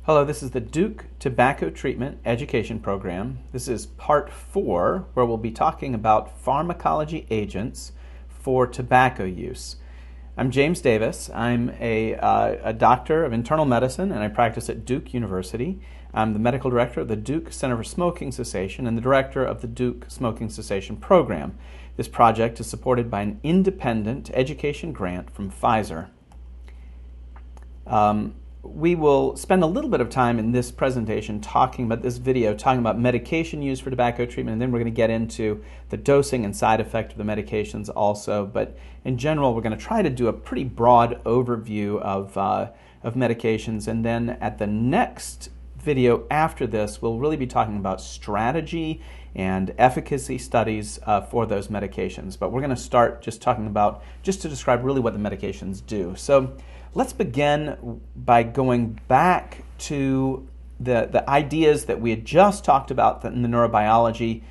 Hello, this is the Duke Tobacco Treatment Education Program. This is part 4, where we'll be talking about pharmacology agents for tobacco use. I'm James Davis. I'm a doctor of internal medicine, and I practice at Duke University. I'm the medical director of the Duke Center for Smoking Cessation and the director of the Duke Smoking Cessation Program. This project is supported by an independent education grant from Pfizer. We will spend a little bit of time in this presentation talking about medication use for tobacco treatment, and then we're going to get into the dosing and side effect of the medications also. But in general, we're going to try to do a pretty broad overview of medications, and then at the next video after this, we'll really be talking about strategy and efficacy studies for those medications. But we're going to start just to describe really what the medications do. So let's begin by going back to the ideas that we had just talked about in the neurobiology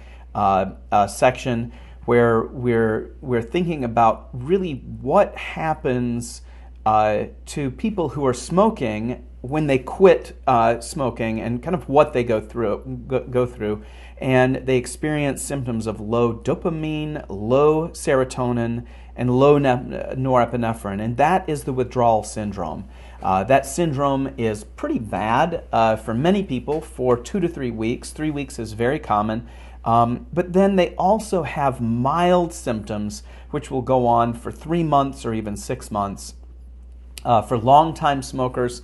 section, where we're thinking about really what happens to people who are smoking when they quit smoking, and kind of what they go through. And they experience symptoms of low dopamine, low serotonin, and low norepinephrine, and that is the withdrawal syndrome. That syndrome is pretty bad for many people for 2 to 3 weeks. 3 weeks is very common, but then they also have mild symptoms which will go on for 3 months or even 6 months. For long-term smokers,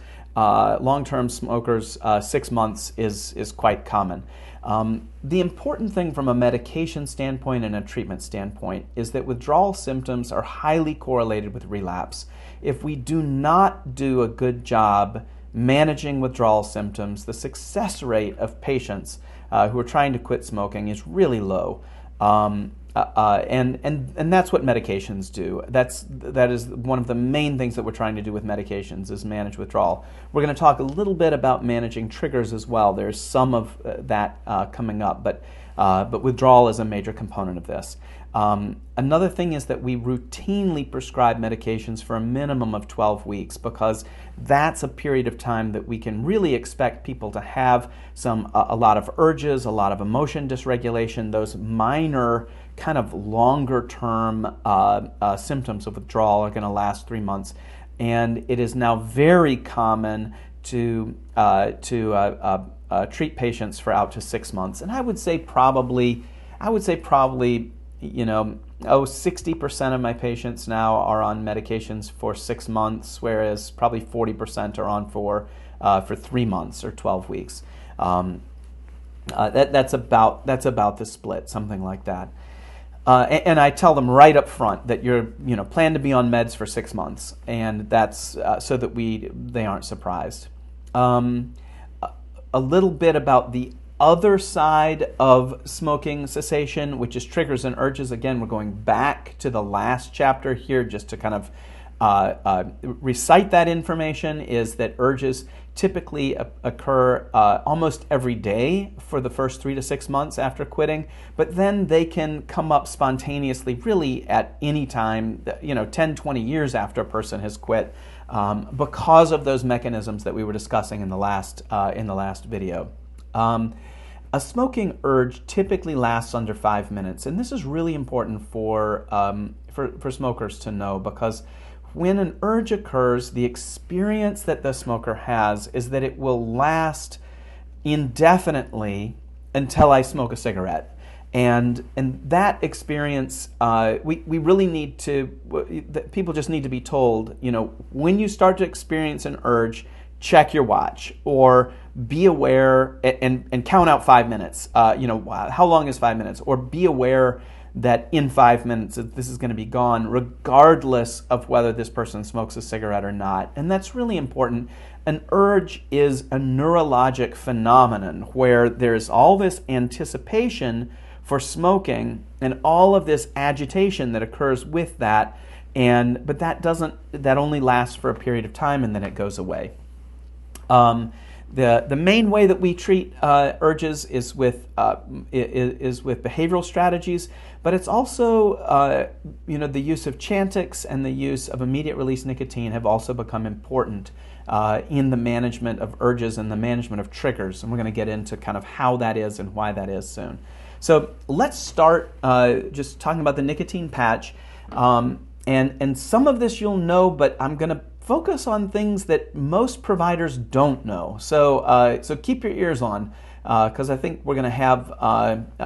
6 months is quite common. The important thing from a medication standpoint and a treatment standpoint is that withdrawal symptoms are highly correlated with relapse. If we do not do a good job managing withdrawal symptoms, the success rate of patients who are trying to quit smoking is really low. And that's what medications do. That is one of the main things that we're trying to do with medications, is manage withdrawal. We're going to talk a little bit about managing triggers as well. There's some of that coming up, but withdrawal is a major component of this. Another thing is that we routinely prescribe medications for a minimum of 12 weeks, because that's a period of time that we can really expect people to have a lot of urges, a lot of emotion dysregulation, those minor kind of longer term symptoms of withdrawal are going to last 3 months. And it is now very common to treat patients for out to 6 months. And I would say probably 60% of my patients now are on medications for 6 months, whereas probably 40% are on for 3 months or 12 weeks. That's about the split, something like that. And I tell them right up front that plan to be on meds for 6 months, and that's so that they aren't surprised. A little bit about the other side of smoking cessation, which is triggers and urges. Again, we're going back to the last chapter here just to kind of recite that information, is that urges typically occur almost every day for the first 3 to 6 months after quitting, but then they can come up spontaneously really at any time, 10, 20 years after a person has quit, because of those mechanisms that we were discussing in the last video. A smoking urge typically lasts under 5 minutes, and this is really important for smokers to know, because when an urge occurs, the experience that the smoker has is that it will last indefinitely until I smoke a cigarette. And that experience, we really need people just need to be told, when you start to experience an urge, check your watch, or be aware and count out 5 minutes. How long is 5 minutes? Or be aware that in 5 minutes this is going to be gone, regardless of whether this person smokes a cigarette or not. And that's really important. An urge is a neurologic phenomenon where there's all this anticipation for smoking and all of this agitation that occurs with that, but that only lasts for a period of time, and then it goes away. The main way that we treat urges is with behavioral strategies, but it's also the use of Chantix and the use of immediate release nicotine have also become important in the management of urges and the management of triggers, and we're going to get into kind of how that is and why that is soon. So let's start just talking about the nicotine patch, and some of this you'll know, but I'm going to focus on things that most providers don't know. So keep your ears on, because I think we're going to have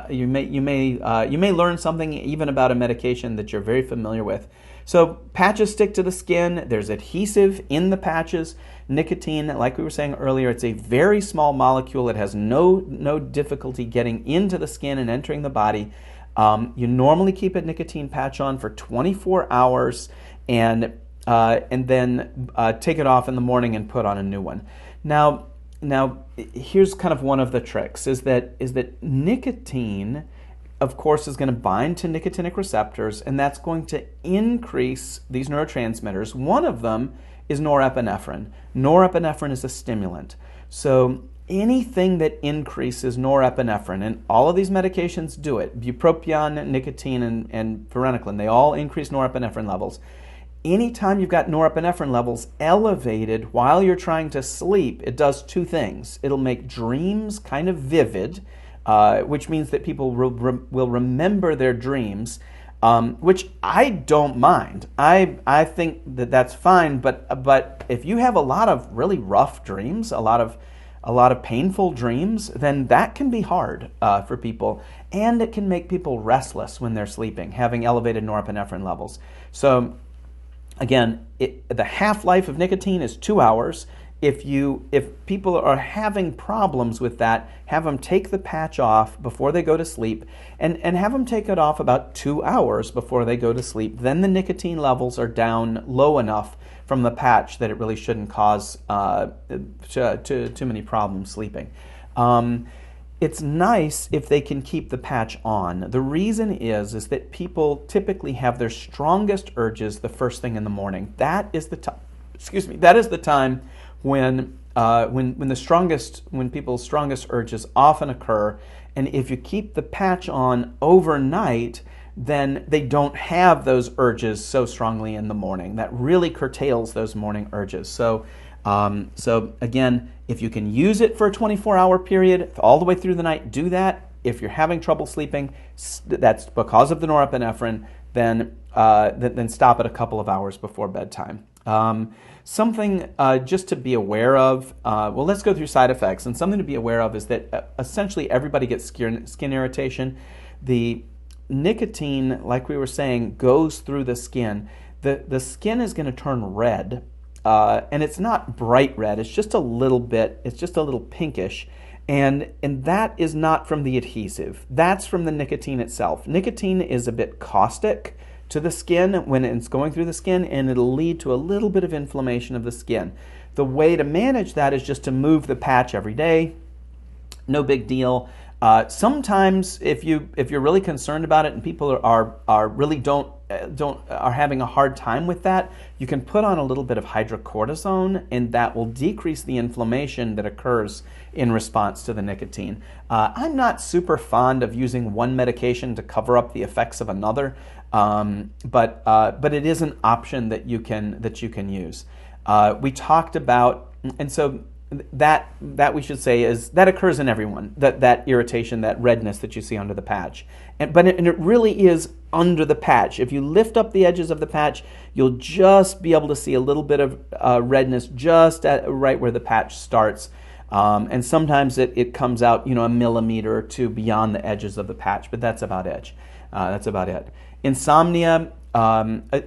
you may learn something even about a medication that you're very familiar with. So patches stick to the skin. There's adhesive in the patches. Nicotine, like we were saying earlier, it's a very small molecule. It has no difficulty getting into the skin and entering the body. You normally keep a nicotine patch on for 24 hours and then take it off in the morning and put on a new one. Now here's kind of one of the tricks is that nicotine, of course, is going to bind to nicotinic receptors, and that's going to increase these neurotransmitters. One of them is norepinephrine. Norepinephrine is a stimulant. So anything that increases norepinephrine, and all of these medications do it, bupropion, nicotine, and varenicline, they all increase norepinephrine levels. Anytime you've got norepinephrine levels elevated while you're trying to sleep, it does two things. It'll make dreams kind of vivid, which means that people will remember their dreams, which I don't mind. I think that that's fine, but if you have a lot of really rough dreams, a lot of painful dreams, then that can be hard for people, and it can make people restless when they're sleeping, having elevated norepinephrine levels. So again, the half-life of nicotine is 2 hours. If people are having problems with that, have them take the patch off before they go to sleep, and have them take it off about 2 hours before they go to sleep. Then the nicotine levels are down low enough from the patch that it really shouldn't cause too many problems sleeping. It's nice if they can keep the patch on. The reason is that people typically have their strongest urges the first thing in the morning. That is the time. That is the time when people's strongest urges often occur. And if you keep the patch on overnight, then they don't have those urges so strongly in the morning. That really curtails those morning urges. So again, if you can use it for a 24-hour period, all the way through the night, do that. If you're having trouble sleeping, that's because of the norepinephrine, then stop it a couple of hours before bedtime. Something just to be aware of, well, let's go through side effects. And something to be aware of is that essentially everybody gets skin irritation. The nicotine, like we were saying, goes through the skin. The skin is going to turn red. And it's not bright red, it's just a little pinkish, and that is not from the adhesive. That's from the nicotine itself. Nicotine is a bit caustic to the skin when it's going through the skin, and it'll lead to a little bit of inflammation of the skin. The way to manage that is just to move the patch every day. No big deal. Sometimes if you're really concerned about it and people are really are having a hard time with that, you can put on a little bit of hydrocortisone, and that will decrease the inflammation that occurs in response to the nicotine. I'm not super fond of using one medication to cover up the effects of another, but it is an option that you can use. We talked about, and so that we should say is that occurs in everyone, that irritation, that redness that you see under the patch, and it really is under the patch. If you lift up the edges of the patch, you'll just be able to see a little bit of redness just right where the patch starts, and sometimes it comes out a millimeter or two beyond the edges of the patch, but that's about it. Insomnia.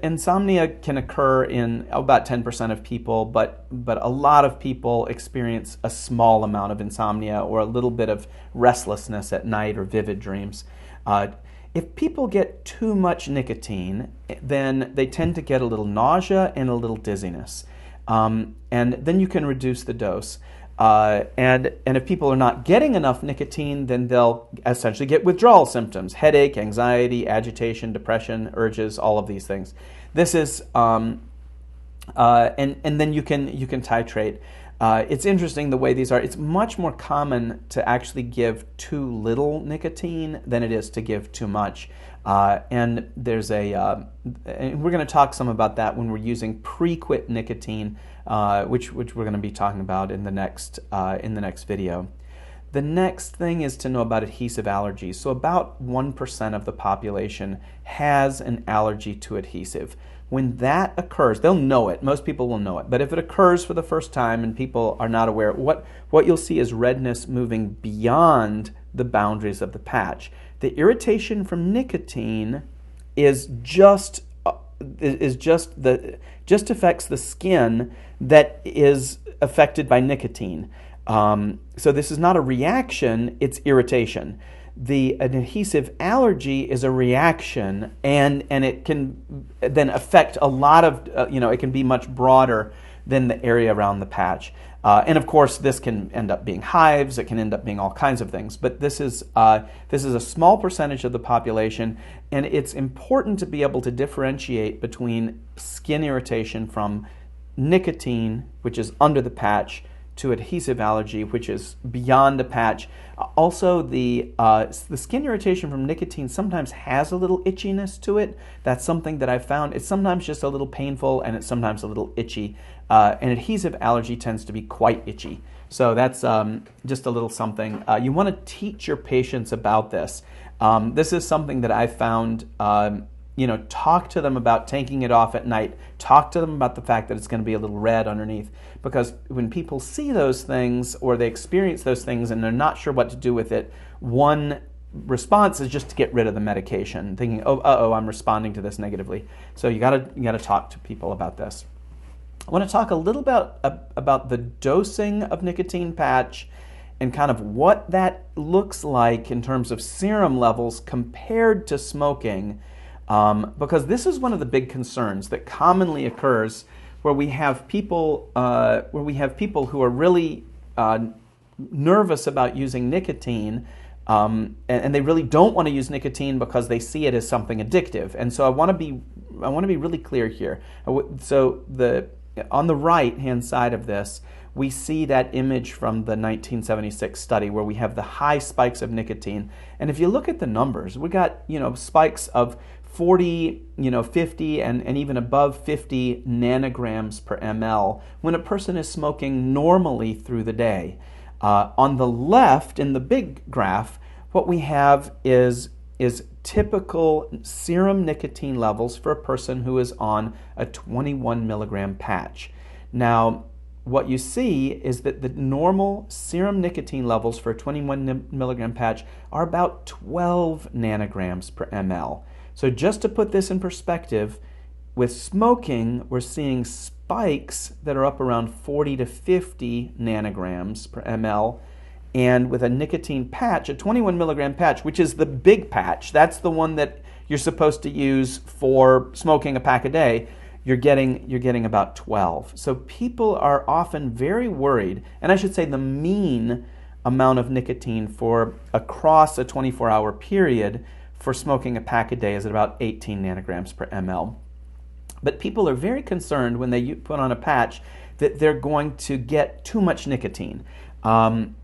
Insomnia can occur in about 10% of people, but a lot of people experience a small amount of insomnia or a little bit of restlessness at night or vivid dreams. If people get too much nicotine, then they tend to get a little nausea and a little dizziness. And then you can reduce the dose. And if people are not getting enough nicotine, then they'll essentially get withdrawal symptoms: headache, anxiety, agitation, depression, urges, all of these things. This is and then you can titrate. It's interesting the way these are. It's much more common to actually give too little nicotine than it is to give too much. And there's and we're going to talk some about that when we're using pre-quit nicotine, which we're going to be talking about in the next video. The next thing is to know about adhesive allergies. So about 1% of the population has an allergy to adhesive. When that occurs, they'll know it. Most people will know it. But if it occurs for the first time and people are not aware, what you'll see is redness moving beyond the boundaries of the patch. The irritation from nicotine just affects the skin that is affected by nicotine. So this is not a reaction, it's irritation. An adhesive allergy is a reaction, and it can then affect a lot of, it can be much broader than the area around the patch. And of course, this can end up being hives, it can end up being all kinds of things. But this is a small percentage of the population, and it's important to be able to differentiate between skin irritation from nicotine, which is under the patch, to adhesive allergy, which is beyond the patch. Also, the skin irritation from nicotine sometimes has a little itchiness to it. That's something that I've found. It's sometimes just a little painful, and it's sometimes a little itchy. And adhesive allergy tends to be quite itchy. So that's just a little something. You want to teach your patients about this. This is something that I've found. Talk to them about taking it off at night. Talk to them about the fact that it's going to be a little red underneath. Because when people see those things or they experience those things and they're not sure what to do with it, one response is just to get rid of the medication, thinking, I'm responding to this negatively. So you gotta talk to people about this. I want to talk a little about the dosing of nicotine patch and kind of what that looks like in terms of serum levels compared to smoking. Because this is one of the big concerns that commonly occurs where we have people who are really nervous about using nicotine, and they really don't want to use nicotine because they see it as something addictive. And so I want to be really clear here. So on the right hand side of this, we see that image from the 1976 study where we have the high spikes of nicotine. And if you look at the numbers, we got spikes of 40, 50, and even above 50 nanograms per ml when a person is smoking normally through the day. On the left, in the big graph, what we have is typical serum nicotine levels for a person who is on a 21 milligram patch. Now, what you see is that the normal serum nicotine levels for a 21 milligram patch are about 12 nanograms per ml. So just to put this in perspective, with smoking, we're seeing spikes that are up around 40 to 50 nanograms per ml. And with a nicotine patch, a 21 milligram patch, which is the big patch, that's the one that you're supposed to use for smoking a pack a day, you're getting about 12. So people are often very worried, and I should say the mean amount of nicotine for across a 24-hour period for smoking a pack a day is at about 18 nanograms per ml. But people are very concerned when they put on a patch that they're going to get too much nicotine. And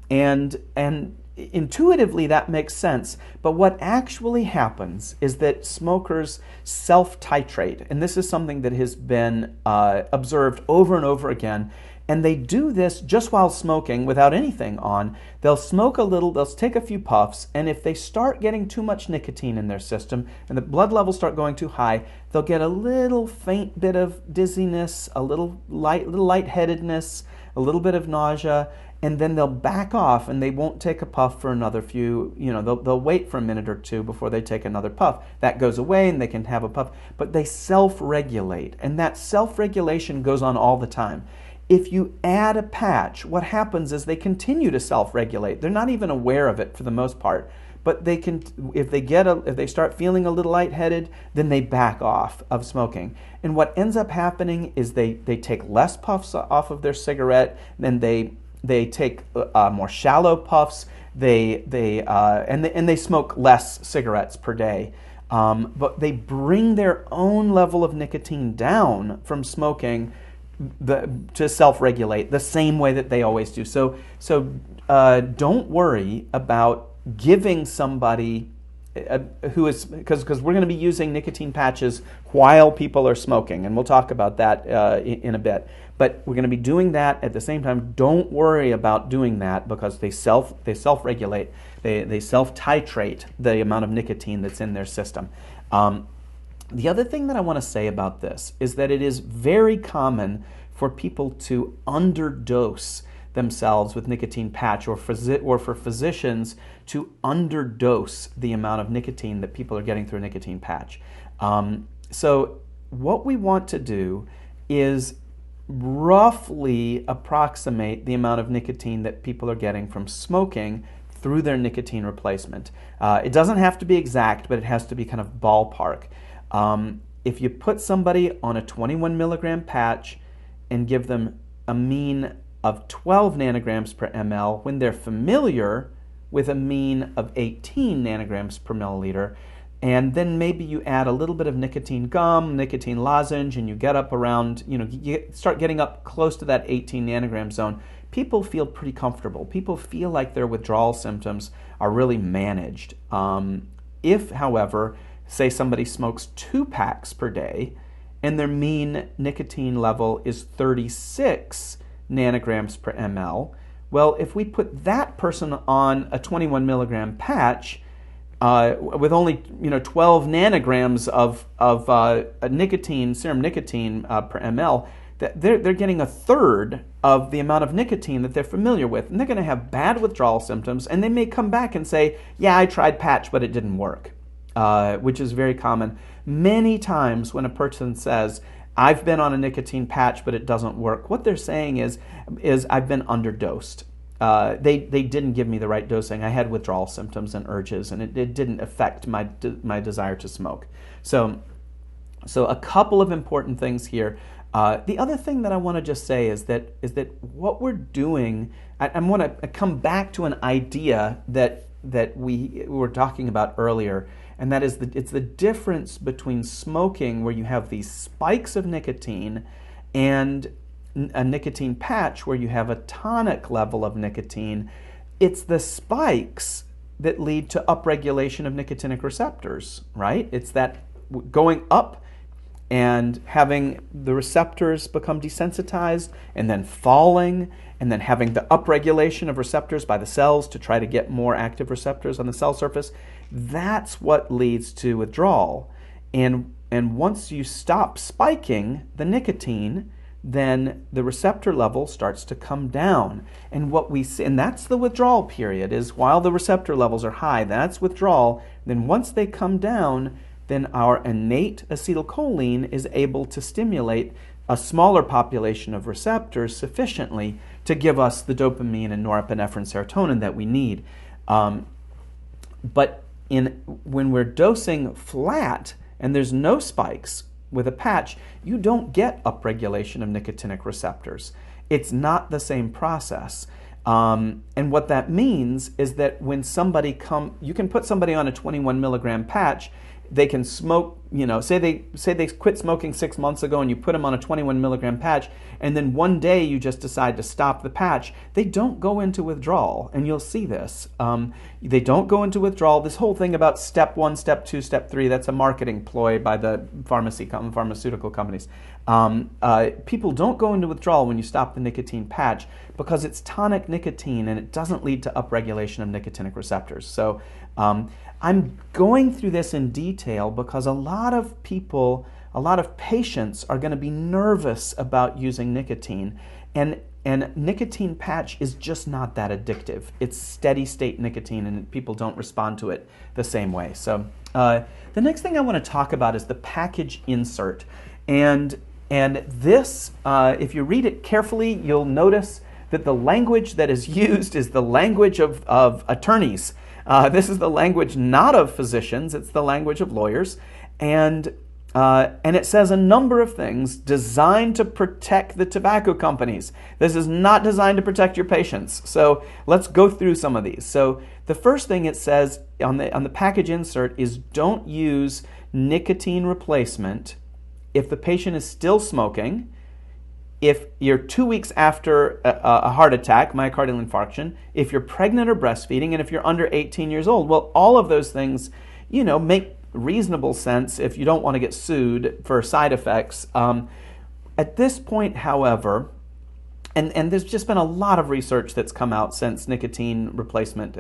intuitively that makes sense, but what actually happens is that smokers self-titrate, and this is something that has been observed over and over again, and they do this just while smoking without anything on. They'll smoke a little, they'll take a few puffs, and if they start getting too much nicotine in their system and the blood levels start going too high, they'll get a little faint bit of dizziness, a little lightheadedness, a little bit of nausea, and then they'll back off and they won't take a puff for another few, they'll wait for a minute or two before they take another puff. That goes away and they can have a puff, but they self-regulate, and that self-regulation goes on all the time. If you add a patch, what happens is they continue to self-regulate. They're not even aware of it for the most part, but they can, if they start feeling a little lightheaded, then they back off of smoking. And what ends up happening is they take less puffs off of their cigarette, then they take more shallow puffs. They smoke less cigarettes per day, but they bring their own level of nicotine down from smoking to self-regulate the same way that they always do. So don't worry about giving somebody who is, because we're going to be using nicotine patches while people are smoking, and we'll talk about that in a bit. But we're going to be doing that at the same time. Don't worry about doing that because they self-regulate, they self-titrate the amount of nicotine that's in their system. The other thing that I want to say about this is that it is very common for people to underdose themselves with nicotine patch, or for physicians to underdose the amount of nicotine that people are getting through a nicotine patch. So what we want to do is roughly approximate the amount of nicotine that people are getting from smoking through their nicotine replacement. It doesn't have to be exact, but it has to be kind of ballpark. If you put somebody on a 21 milligram patch and give them a mean of 12 nanograms per ml when they're familiar with a mean of 18 nanograms per milliliter, and then maybe you add a little bit of nicotine gum, nicotine lozenge, and you get up around, you start getting up close to that 18 nanogram zone, people feel pretty comfortable. People feel like their withdrawal symptoms are really managed. If, however, say somebody smokes 2 packs per day and their mean nicotine level is 36 nanograms per ml, well, if we put that person on a 21 milligram patch with only 12 nanograms of nicotine, serum nicotine per ml, they're getting a third of the amount of nicotine that they're familiar with, and they're going to have bad withdrawal symptoms, and they may come back and say, yeah, I tried patch, but it didn't work, which is very common. Many times when a person says, I've been on a nicotine patch, but it doesn't work, what they're saying is I've been underdosed. They didn't give me the right dosing. I had withdrawal symptoms and urges, and it didn't affect my desire to smoke. So a couple of important things here. The other thing that I want to just say is that what we're doing, I want to come back to an idea that we were talking about earlier, and that is it's the difference between smoking, where you have these spikes of nicotine, and a nicotine patch where you have a tonic level of nicotine. It's the spikes that lead to upregulation of nicotinic receptors, right? It's that going up and having the receptors become desensitized, and then falling, and then having the upregulation of receptors by the cells to try to get more active receptors on the cell surface. That's what leads to withdrawal. And once you stop spiking the nicotine, then the receptor level starts to come down. And what we see, and that's the withdrawal period, is while the receptor levels are high, that's withdrawal. Then once they come down, then our innate acetylcholine is able to stimulate a smaller population of receptors sufficiently to give us the dopamine and norepinephrine serotonin that we need. But when we're dosing flat and there's no spikes with a patch, you don't get upregulation of nicotinic receptors. It's not the same process. And what that means is that when somebody you can put somebody on a 21 milligram patch, they can smoke, say they quit smoking 6 months ago, and you put them on a 21 milligram patch, and then one day you just decide to stop the patch. They don't go into withdrawal, and you'll see this. They don't go into withdrawal. This whole thing about step 1, step 2, step 3, that's a marketing ploy by the pharmaceutical companies. People don't go into withdrawal when you stop the nicotine patch because it's tonic nicotine and it doesn't lead to upregulation of nicotinic receptors. So I'm going through this in detail because a lot of patients are going to be nervous about using nicotine, and nicotine patch is just not that addictive. It's steady state nicotine, and people don't respond to it the same way. So the next thing I want to talk about is the package insert, and this, if you read it carefully, you'll notice that the language that is used is the language of attorneys. This is the language not of physicians, it's the language of lawyers. And it says a number of things designed to protect the tobacco companies. This is not designed to protect your patients. So let's go through some of these. So the first thing it says on the package insert is don't use nicotine replacement if the patient is still smoking if you're 2 weeks after a heart attack, myocardial infarction, if you're pregnant or breastfeeding, and if you're under 18 years old. Well, all of those things, make reasonable sense if you don't want to get sued for side effects. At this point, however, and there's just been a lot of research that's come out since nicotine replacement,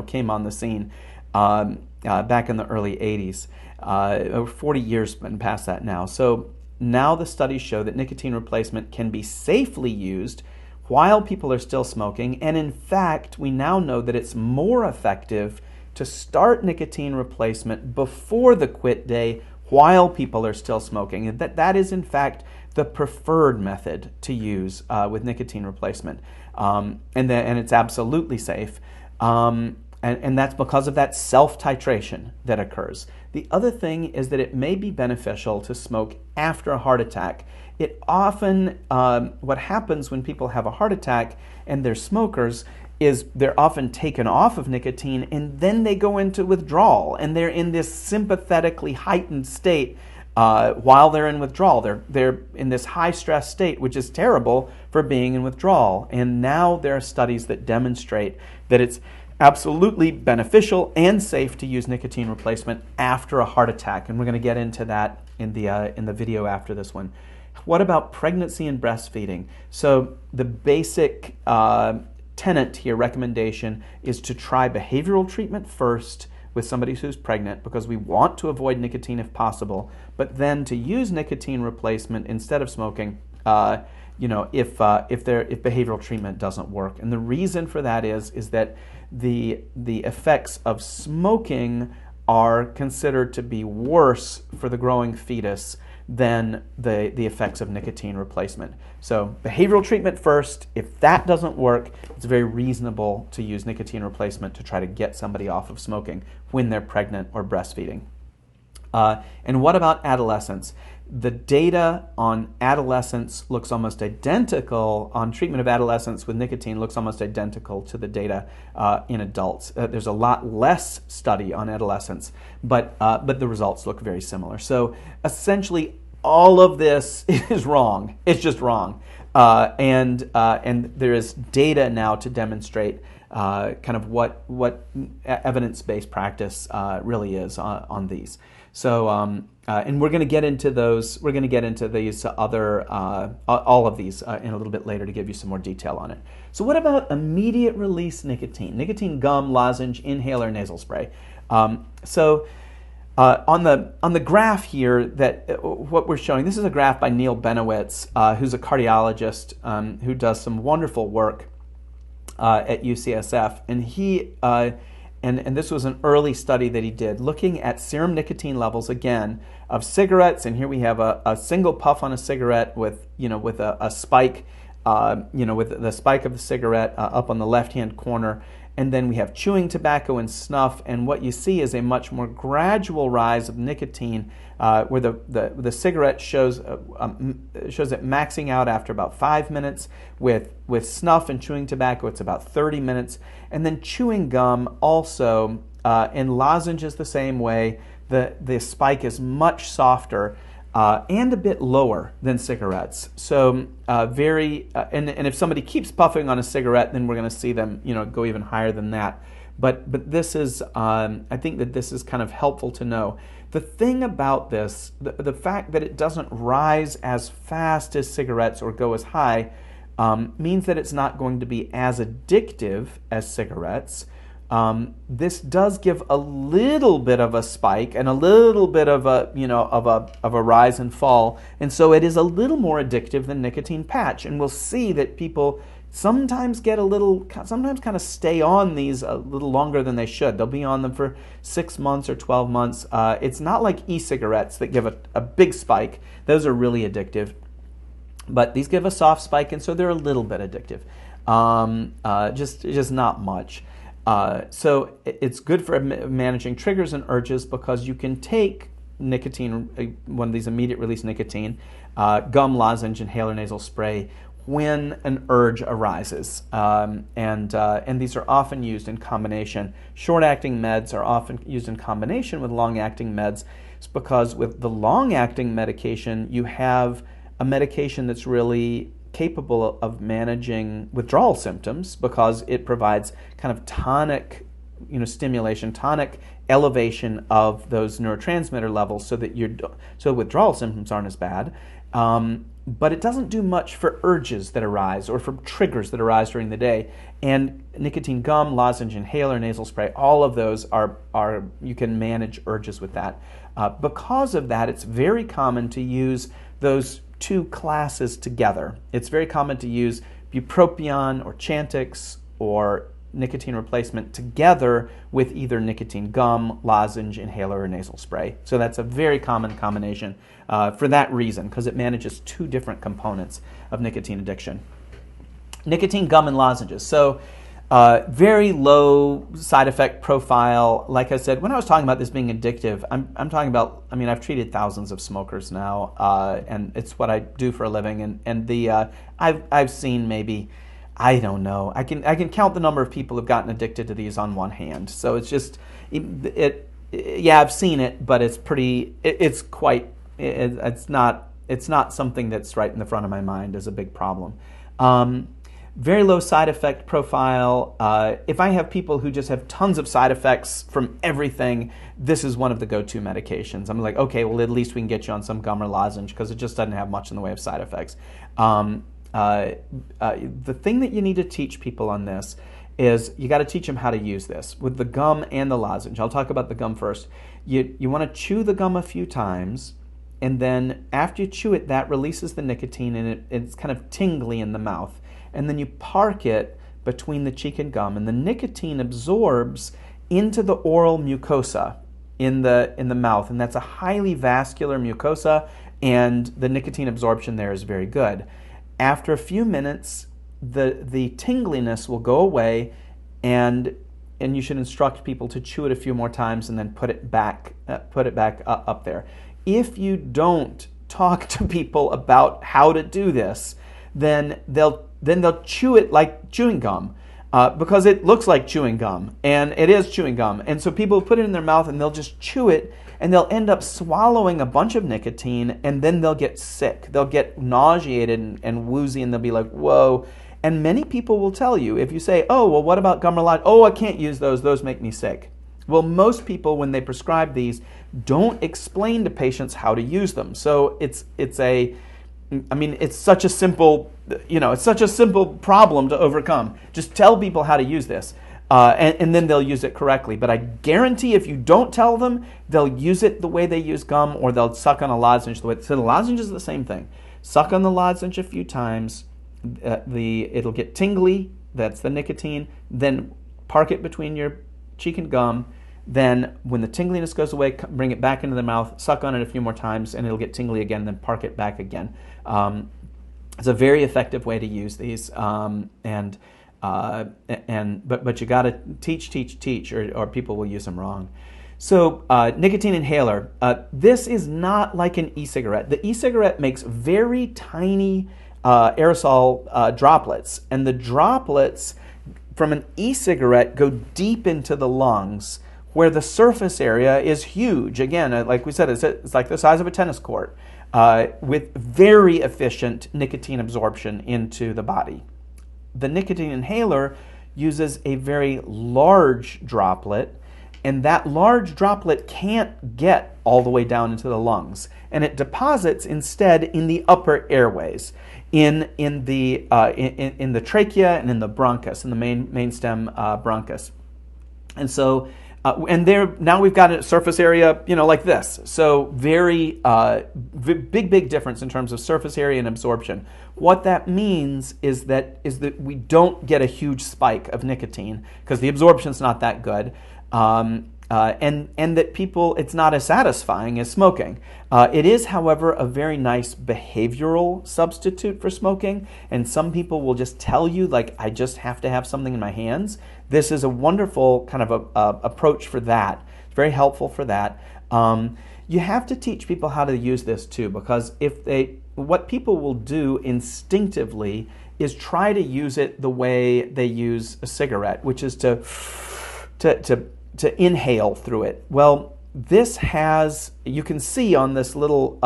came on the scene back in the early 80s. Over 40 years been past that now. So now the studies show that nicotine replacement can be safely used while people are still smoking. And in fact, we now know that it's more effective to start nicotine replacement before the quit day while people are still smoking. And that is, in fact, the preferred method to use with nicotine replacement. And it's absolutely safe. And that's because of that self-titration that occurs. The other thing is that it may be beneficial to smoke after a heart attack. It often, what happens when people have a heart attack and they're smokers is they're often taken off of nicotine and then they go into withdrawal, and they're in this sympathetically heightened state while they're in withdrawal. They're in this high stress state, which is terrible for being in withdrawal. And now there are studies that demonstrate that it's absolutely beneficial and safe to use nicotine replacement after a heart attack, and we're going to get into that in the video after this one. What about pregnancy and breastfeeding? So the basic tenet here, recommendation, is to try behavioral treatment first with somebody who's pregnant, because we want to avoid nicotine if possible, but then to use nicotine replacement instead of smoking if behavioral treatment doesn't work. And the reason for that is that the effects of smoking are considered to be worse for the growing fetus than the effects of nicotine replacement. So behavioral treatment first. If that doesn't work, it's very reasonable to use nicotine replacement to try to get somebody off of smoking when they're pregnant or breastfeeding. And what about adolescents? The data on adolescents looks almost identical, on treatment of adolescents with nicotine looks almost identical to the data in adults. There's a lot less study on adolescents, but the results look very similar. So essentially, all of this is wrong. It's just wrong. And there is data now to demonstrate kind of what evidence-based practice really is on these. So, and we're going to get into those. We're going to get into these other, all of these in a little bit later to give you some more detail on it. So, what about immediate release nicotine? Nicotine gum, lozenge, inhaler, nasal spray. On the graph here, that what we're showing. This is a graph by Neil Benowitz, who's a cardiologist who does some wonderful work at UCSF, and he. And this was an early study that he did, looking at serum nicotine levels, again, of cigarettes. And here we have a single puff on a cigarette with a spike, with the spike of the cigarette up on the left-hand corner. And then we have chewing tobacco and snuff. And what you see is a much more gradual rise of nicotine, where the cigarette shows it maxing out after about 5 minutes. With snuff and chewing tobacco, it's about 30 minutes. And then chewing gum also, and lozenges the same way. The spike is much softer and a bit lower than cigarettes. So and if somebody keeps puffing on a cigarette, then we're going to see them go even higher than that. But this is I think that this is kind of helpful to know. The thing about this, the fact that it doesn't rise as fast as cigarettes or go as high, means that it's not going to be as addictive as cigarettes. This does give a little bit of a spike and a little bit of a rise and fall, and so it is a little more addictive than nicotine patch. And we'll see that people sometimes kind of stay on these a little longer than they should. They'll be on them for 6 months or 12 months. It's not like e-cigarettes that give a big spike. Those are really addictive. But these give a soft spike, and so they're a little bit addictive. Just not much. So it's good for managing triggers and urges, because you can take nicotine, one of these immediate release nicotine, gum, lozenge, inhaler, nasal spray, when an urge arises. And these are often used in combination. Short-acting meds are often used in combination with long-acting meds. It's because with the long-acting medication, you have a medication that's really capable of managing withdrawal symptoms because it provides kind of tonic, stimulation, tonic elevation of those neurotransmitter levels so that withdrawal symptoms aren't as bad. But it doesn't do much for urges that arise or for triggers that arise during the day. And nicotine gum, lozenge, inhaler, nasal spray, all of those are you can manage urges with that. Because of that, it's very common to use those two classes together. It's very common to use bupropion or Chantix or nicotine replacement together with either nicotine gum, lozenge, inhaler, or nasal spray. So that's a very common combination for that reason, because it manages two different components of nicotine addiction. Nicotine gum and lozenges. So very low side effect profile. Like I said, when I was talking about this being addictive, I'm talking about, I've treated thousands of smokers now, and it's what I do for a living. And I've seen maybe, I don't know, I can count the number of people who've gotten addicted to these on one hand. So it's just, I've seen it, but it's not something that's right in the front of my mind as a big problem. Very low side effect profile. If I have people who just have tons of side effects from everything, this is one of the go-to medications. I'm like, okay, well, at least we can get you on some gum or lozenge because it just doesn't have much in the way of side effects. The thing that you need to teach people on this is you got to teach them how to use this with the gum and the lozenge. I'll talk about the gum first. You want to chew the gum a few times, and then after you chew it, that releases the nicotine, and it's kind of tingly in the mouth. And then you park it between the cheek and gum, and the nicotine absorbs into the oral mucosa in the mouth, and that's a highly vascular mucosa, and the nicotine absorption there is very good. After a few minutes, the tingliness will go away, and you should instruct people to chew it a few more times and then put it back up there. If you don't talk to people about how to do this, then they'll chew it like chewing gum, because it looks like chewing gum, and it is chewing gum. And so people put it in their mouth and they'll just chew it, and they'll end up swallowing a bunch of nicotine, and then they'll get sick. They'll get nauseated and woozy, and they'll be like, whoa. And many people will tell you, if you say, oh, well, what about gum or lozenge? Oh, I can't use those make me sick. Well, most people, when they prescribe these, don't explain to patients how to use them. So it's such a simple, it's such a simple problem to overcome. Just tell people how to use this, and then they'll use it correctly. But I guarantee if you don't tell them, they'll use it the way they use gum, or they'll suck on a lozenge the way. So the lozenge is the same thing. Suck on the lozenge a few times. It'll get tingly. That's the nicotine. Then park it between your cheek and gum. Then when the tingliness goes away, bring it back into the mouth, suck on it a few more times, and it'll get tingly again, then park it back again. It's a very effective way to use these, but you got to teach, or people will use them wrong. So nicotine inhaler, this is not like an e-cigarette. The e-cigarette makes very tiny aerosol droplets, and the droplets from an e-cigarette go deep into the lungs, where the surface area is huge. Again, like we said, it's like the size of a tennis court, with very efficient nicotine absorption into the body. The nicotine inhaler uses a very large droplet, and that large droplet can't get all the way down into the lungs, and it deposits instead in the upper airways, in the trachea and in the bronchus, in the main stem bronchus. And so and there now we've got a surface area, like this. So very big difference in terms of surface area and absorption. What that means is that we don't get a huge spike of nicotine because the absorption's not that good, and that it's not as satisfying as smoking. It is, however, a very nice behavioral substitute for smoking, and some people will just tell you, like, I just have to have something in my hands. This is a wonderful kind of approach for that. It's very helpful for that. You have to teach people how to use this too, because what people will do instinctively is try to use it the way they use a cigarette, which is to inhale through it. Well, this has, you can see on this little,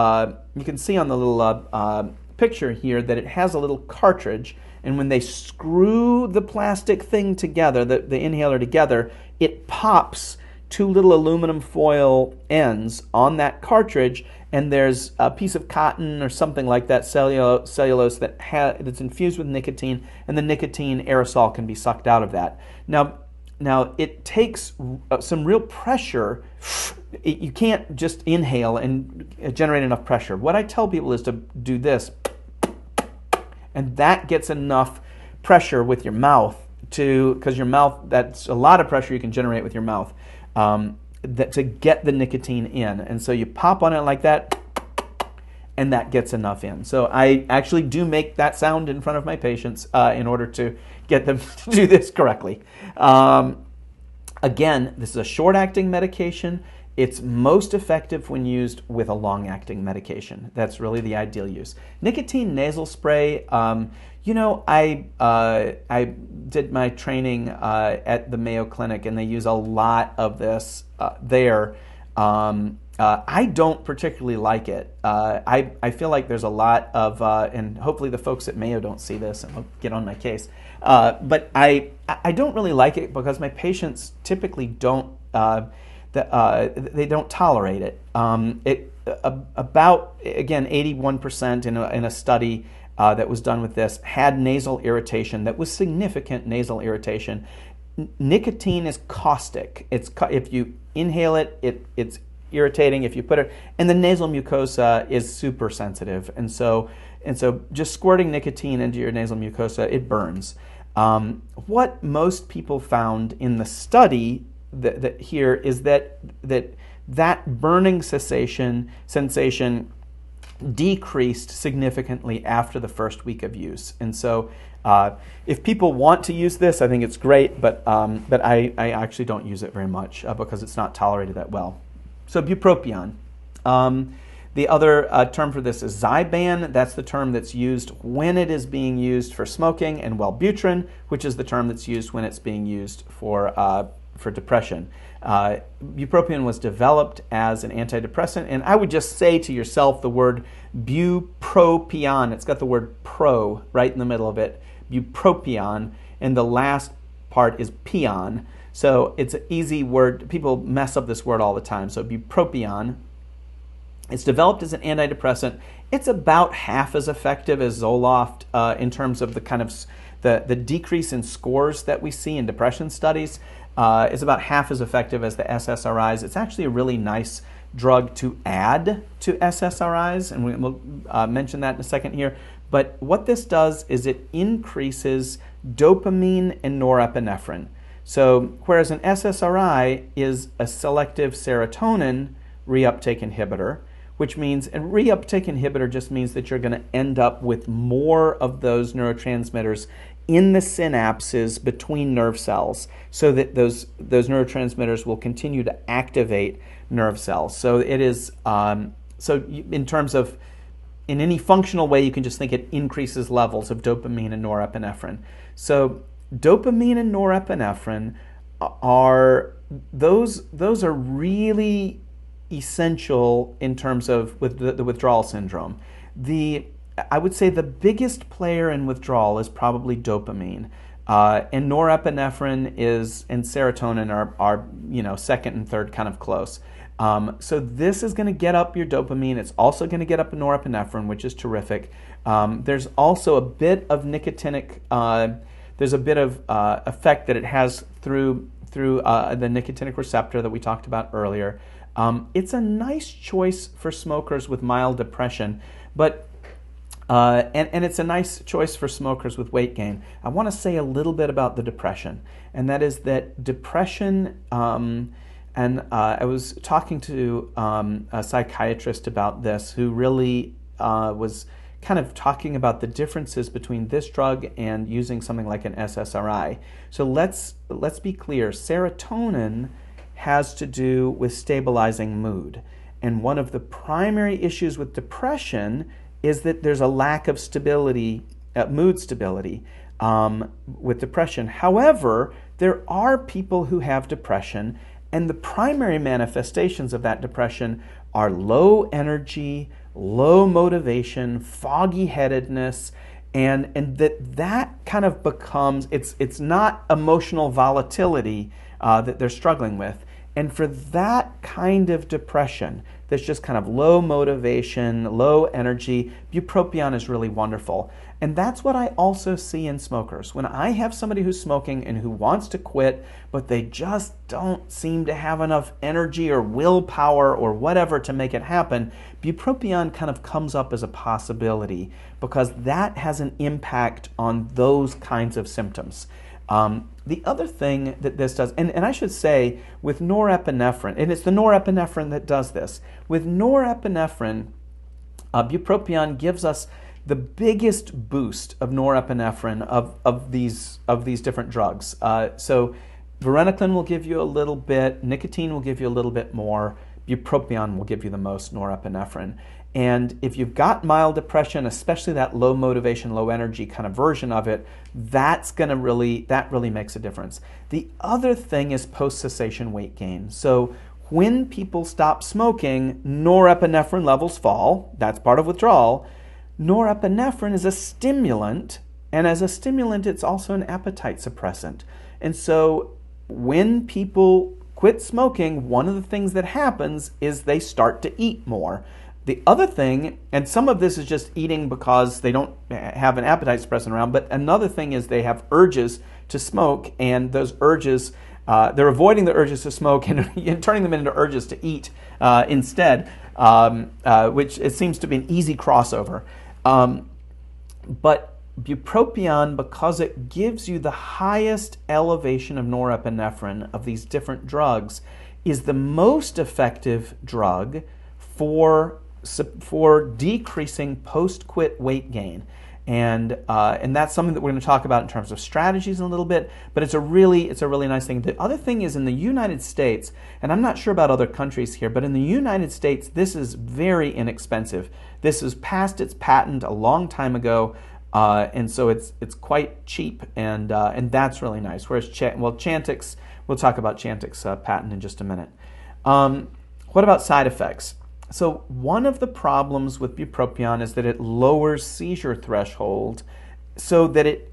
picture here that it has a little cartridge, and when they screw the plastic thing together, the inhaler together, it pops two little aluminum foil ends on that cartridge, and there's a piece of cotton or something like that, cellulose that's infused with nicotine, and the nicotine aerosol can be sucked out of that. Now it takes some real pressure. You can't just inhale and generate enough pressure. What I tell people is to do this, and that gets enough pressure with your mouth because your mouth, that's a lot of pressure you can generate with your mouth to get the nicotine in. And so you pop on it like that, and that gets enough in. So I actually do make that sound in front of my patients in order to get them to do this correctly. Again, this is a short-acting medication. It's most effective when used with a long-acting medication. That's really the ideal use. Nicotine nasal spray, I did my training at the Mayo Clinic, and they use a lot of this there. I don't particularly like it. I feel like there's a lot of, and hopefully the folks at Mayo don't see this and will get on my case, but I don't really like it because my patients typically don't, they don't tolerate it. About, again, 81% in a study that was done with this had nasal irritation that was significant nasal irritation. Nicotine is caustic. If you inhale it, it's irritating. If you put it, and the nasal mucosa is super sensitive, and so just squirting nicotine into your nasal mucosa, it burns. What most people found in the study that here is that burning sensation decreased significantly after the first week of use. And so if people want to use this, I think it's great, but I actually don't use it very much because it's not tolerated that well. So bupropion. The other term for this is Zyban. That's the term that's used when it is being used for smoking, and Wellbutrin, which is the term that's used when it's being used for depression. Bupropion was developed as an antidepressant, and I would just say to yourself the word bupropion. It's got the word pro right in the middle of it, bupropion, and the last part is pion. So it's an easy word. People mess up this word all the time. So bupropion. It's developed as an antidepressant. It's about half as effective as Zoloft in terms of the kind of the decrease in scores that we see in depression studies. Is about half as effective as the SSRIs. It's actually a really nice drug to add to SSRIs, and we'll mention that in a second here. But what this does is it increases dopamine and norepinephrine. So whereas an SSRI is a selective serotonin reuptake inhibitor, which means a reuptake inhibitor just means that you're going to end up with more of those neurotransmitters in the synapses between nerve cells, so that those neurotransmitters will continue to activate nerve cells. So it is in terms of, in any functional way, you can just think it increases levels of dopamine and norepinephrine. So dopamine and norepinephrine are really essential in terms of with the withdrawal syndrome. I would say the biggest player in withdrawal is probably dopamine, and norepinephrine and serotonin are second and third, kind of close. So this is going to get up your dopamine. It's also going to get up norepinephrine, which is terrific. There's also a bit of nicotinic. There's a bit of effect that it has through the nicotinic receptor that we talked about earlier. It's a nice choice for smokers with mild depression, but and it's a nice choice for smokers with weight gain. I want to say a little bit about the depression, and that is that depression, I was talking to a psychiatrist about this who really was kind of talking about the differences between this drug and using something like an SSRI. So let's be clear. Serotonin has to do with stabilizing mood, and one of the primary issues with depression is that there's a lack of stability, mood stability with depression. However, there are people who have depression, and the primary manifestations of that depression are low energy, low motivation, foggy headedness, and that kind of becomes, it's not emotional volatility that they're struggling with. And for that kind of depression, that's just kind of low motivation, low energy, bupropion is really wonderful. And that's what I also see in smokers. When I have somebody who's smoking and who wants to quit, but they just don't seem to have enough energy or willpower or whatever to make it happen, bupropion kind of comes up as a possibility because that has an impact on those kinds of symptoms. The other thing that this does, and I should say with norepinephrine, and it's the norepinephrine that does this, with norepinephrine, bupropion gives us the biggest boost of norepinephrine of these different drugs. So varenicline will give you a little bit, nicotine will give you a little bit more, bupropion will give you the most norepinephrine. And if you've got mild depression, especially that low motivation, low energy kind of version of it, that really makes a difference. The other thing is post-cessation weight gain. So when people stop smoking, norepinephrine levels fall. That's part of withdrawal. Norepinephrine is a stimulant, and as a stimulant, it's also an appetite suppressant. And so when people quit smoking, one of the things that happens is they start to eat more. The other thing, and some of this is just eating because they don't have an appetite suppressant around, but another thing is they have urges to smoke, and those urges, they're avoiding the urges to smoke and turning them into urges to eat instead, which it seems to be an easy crossover. But bupropion, because it gives you the highest elevation of norepinephrine of these different drugs, is the most effective drug for decreasing post-quit weight gain. And that's something that we're going to talk about in terms of strategies in a little bit, but it's a really nice thing. The other thing is in the United States, and I'm not sure about other countries here, but in the United States, this is very inexpensive. This is past its patent a long time ago, and so it's quite cheap, and that's really nice. Whereas Chantix, we'll talk about Chantix patent in just a minute. What about side effects? So one of the problems with bupropion is that it lowers seizure threshold, so that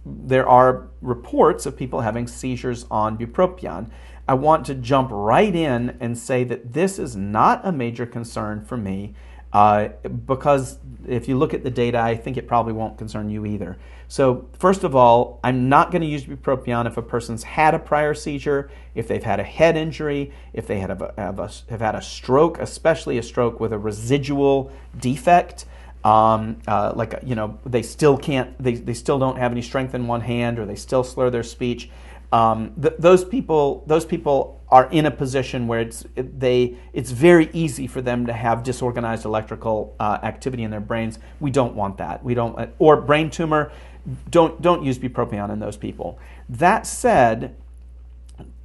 there are reports of people having seizures on bupropion. I want to jump right in and say that this is not a major concern for me, because if you look at the data, I think it probably won't concern you either. So first of all, I'm not going to use bupropion if a person's had a prior seizure, if they've had a head injury, if they have had a stroke, especially a stroke with a residual defect, they still don't have any strength in one hand, or they still slur their speech. Those people are in a position where it's very easy for them to have disorganized electrical activity in their brains. We don't want that. Or brain tumor. Don't use bupropion in those people. That said,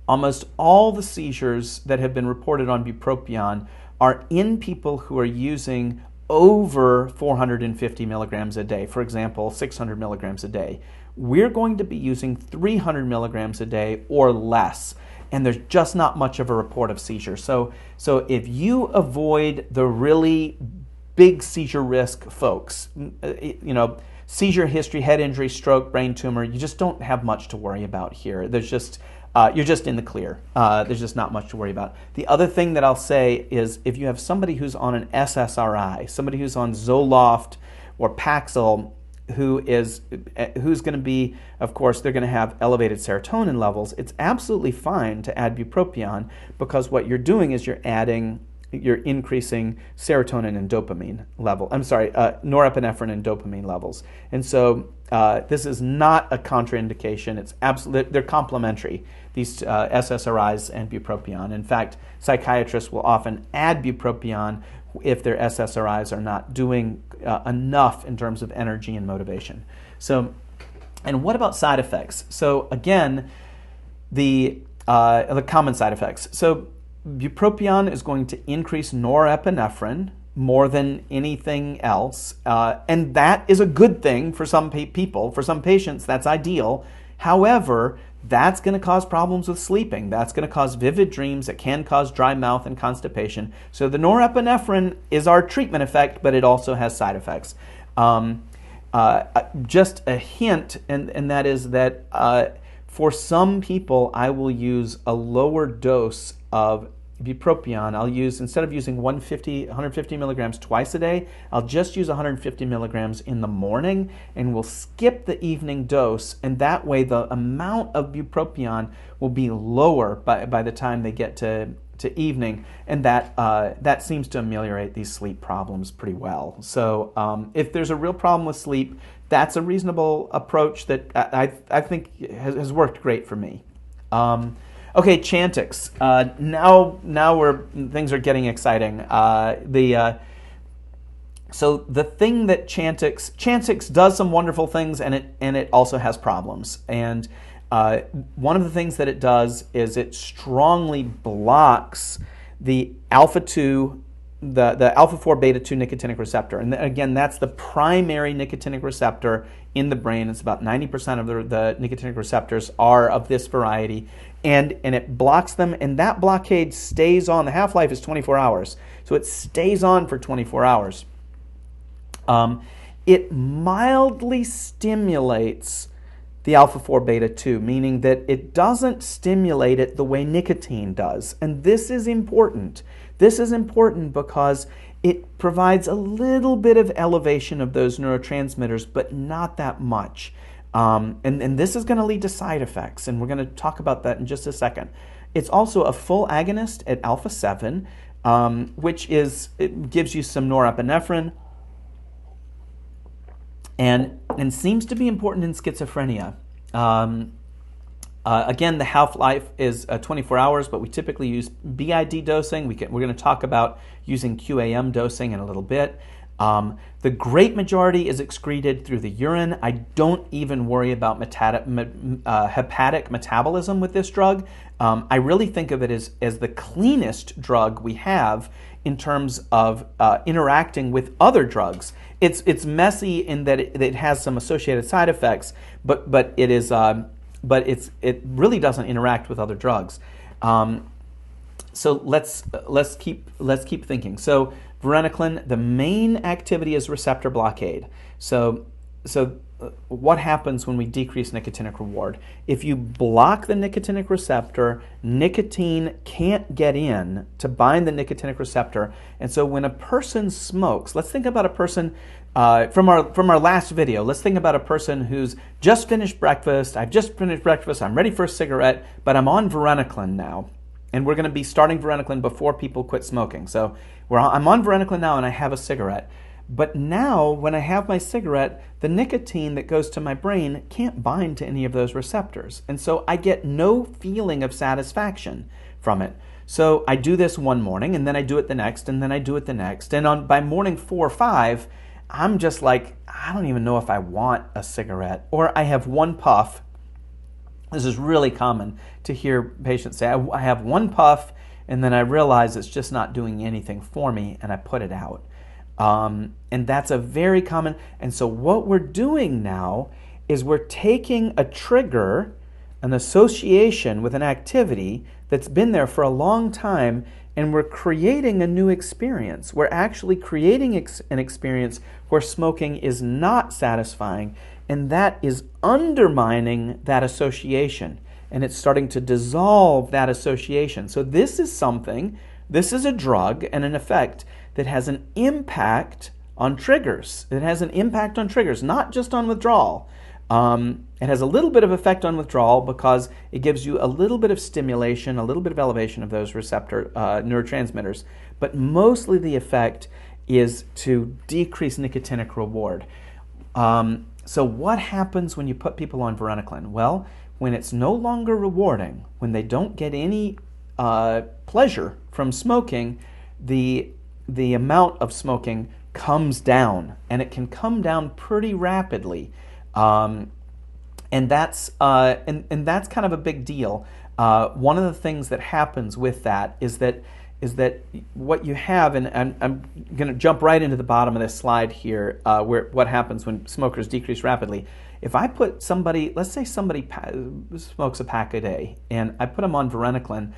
almost all the seizures that have been reported on bupropion are in people who are using over 450 milligrams a day. For example, 600 milligrams a day. We're going to be using 300 milligrams a day or less, and there's just not much of a report of seizures. So if you avoid the really big seizure risk folks, seizure history, head injury, stroke, brain tumor, you just don't have much to worry about here. There's just you're just in the clear. There's just not much to worry about. The other thing that I'll say is if you have somebody who's on an SSRI, somebody who's on Zoloft or Paxil, who's going to be, of course, they're going to have elevated serotonin levels, it's absolutely fine to add bupropion, because what you're doing is you're increasing serotonin and dopamine level. Norepinephrine and dopamine levels. And so this is not a contraindication. It's absolutely, they're complementary, these SSRIs and bupropion. In fact, psychiatrists will often add bupropion if their SSRIs are not doing enough in terms of energy and motivation. So, and what about side effects? So again, the common side effects. So bupropion is going to increase norepinephrine more than anything else, and that is a good thing for some people. For some patients, that's ideal. However, that's going to cause problems with sleeping. That's going to cause vivid dreams. It can cause dry mouth and constipation. So the norepinephrine is our treatment effect, but it also has side effects. Just a hint, and that is that for some people, I will use a lower dose of bupropion. I'll use, instead of using 150 milligrams twice a day, I'll just use 150 milligrams in the morning, and we'll skip the evening dose, and that way the amount of bupropion will be lower by the time they get to evening, and that seems to ameliorate these sleep problems pretty well. So if there's a real problem with sleep, that's a reasonable approach that I think has worked great for me. Okay, Chantix. Now things are getting exciting. So the thing that Chantix does some wonderful things, and it also has problems. And one of the things that it does is it strongly blocks the alpha-2, the alpha-4 beta-2 nicotinic receptor. And again, that's the primary nicotinic receptor in the brain. It's about 90% of the nicotinic receptors are of this variety. And it blocks them, and that blockade stays on. The half-life is 24 hours. So it stays on for 24 hours. It mildly stimulates the alpha-4 beta-2, meaning that it doesn't stimulate it the way nicotine does. And this is important. This is important because it provides a little bit of elevation of those neurotransmitters, but not that much. And this is going to lead to side effects, and we're going to talk about that in just a second. It's also a full agonist at alpha-7, which it gives you some norepinephrine, and seems to be important in schizophrenia. Again, the half-life is 24 hours, but we typically use BID dosing. We're going to talk about using QAM dosing in a little bit. The great majority is excreted through the urine. I don't even worry about hepatic metabolism with this drug. I really think of it as the cleanest drug we have in terms of interacting with other drugs. It's messy in that it has some associated side effects, but it really doesn't interact with other drugs. So let's keep thinking. So varenicline, the main activity is receptor blockade. So what happens when we decrease nicotinic reward? If you block the nicotinic receptor, nicotine can't get in to bind the nicotinic receptor. And so when a person smokes, let's think about a person from our last video. Let's think about a person who's just finished breakfast. I've just finished breakfast. I'm ready for a cigarette, but I'm on varenicline now. And we're going to be starting varenicline before people quit smoking. So I'm on varenicline now, and I have a cigarette. But now, when I have my cigarette, the nicotine that goes to my brain can't bind to any of those receptors. And so I get no feeling of satisfaction from it. So I do this one morning, and then I do it the next, and then I do it the next. And by morning 4 or 5, I'm just like, I don't even know if I want a cigarette. Or I have one puff. This is really common to hear patients say, I have one puff, and then I realize it's just not doing anything for me, and I put it out. And that's a very common, and so what we're doing now is we're taking a trigger, an association with an activity that's been there for a long time, and we're creating a new experience. We're actually creating an experience where smoking is not satisfying, and that is undermining that association, and it's starting to dissolve that association. So this is a drug and an effect that has an impact on triggers. It has an impact on triggers, not just on withdrawal. It has a little bit of effect on withdrawal because it gives you a little bit of stimulation, a little bit of elevation of those receptor neurotransmitters, but mostly the effect is to decrease nicotinic reward. So what happens when you put people on varenicline? Well, when it's no longer rewarding, when they don't get any pleasure from smoking, the amount of smoking comes down, and it can come down pretty rapidly. And that's kind of a big deal. One of the things that happens with that is that is that what you have, and I'm going to jump right into the bottom of this slide here, where what happens when smokers decrease rapidly. If I put somebody, let's say somebody smokes a pack a day, and I put them on varenicline,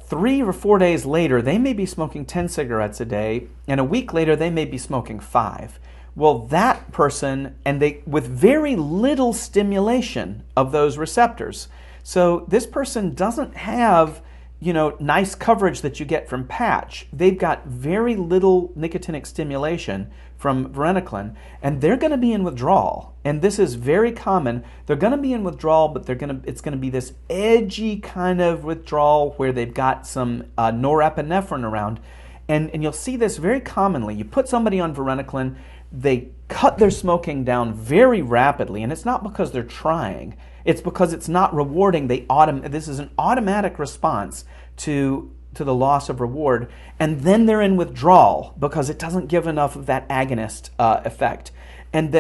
3 or 4 days later, they may be smoking 10 cigarettes a day, and a week later, they may be smoking 5. Well, that person, and they with very little stimulation of those receptors. So this person doesn't have, nice coverage that you get from patch. They've got very little nicotinic stimulation from varenicline, and they're going to be in withdrawal. And this is very common. They're going to be in withdrawal, but it's going to be this edgy kind of withdrawal where they've got some norepinephrine around. And you'll see this very commonly. You put somebody on varenicline, they cut their smoking down very rapidly, and it's not because they're trying. It's because it's not rewarding. This is an automatic response to the loss of reward, and then they're in withdrawal because it doesn't give enough of that agonist effect. And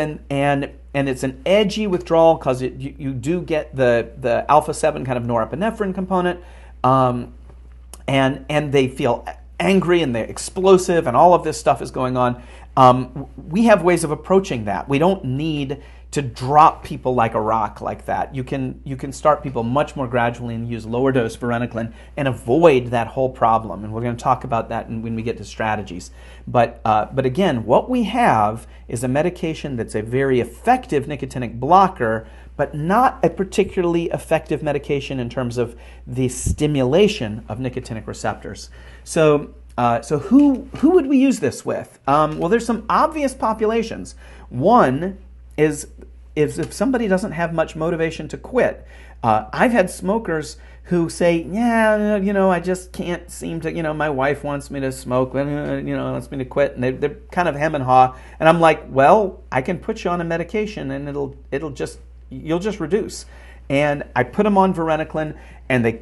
it's an edgy withdrawal because you do get the alpha-7 kind of norepinephrine component, and they feel angry and they're explosive and all of this stuff is going on. We have ways of approaching that. We don't need to drop people like a rock like that. You can start people much more gradually and use lower dose varenicline and avoid that whole problem. And we're going to talk about that when we get to strategies. But again, what we have is a medication that's a very effective nicotinic blocker, but not a particularly effective medication in terms of the stimulation of nicotinic receptors. So who would we use this with? Well, there's some obvious populations. One is if somebody doesn't have much motivation to quit. I've had smokers who say, I just can't seem to, my wife wants me to smoke, wants me to quit, and they're kind of hem and haw. And I'm like, well, I can put you on a medication and you'll just reduce. And I put them on varenicline, and they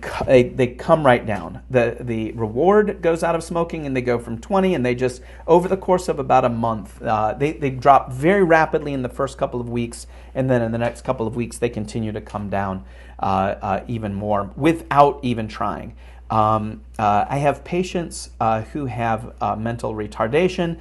come right down. The reward goes out of smoking, and they go from 20, and they just, over the course of about a month, they drop very rapidly in the first couple of weeks, and then in the next couple of weeks, they continue to come down even more without even trying. I have patients who have mental retardation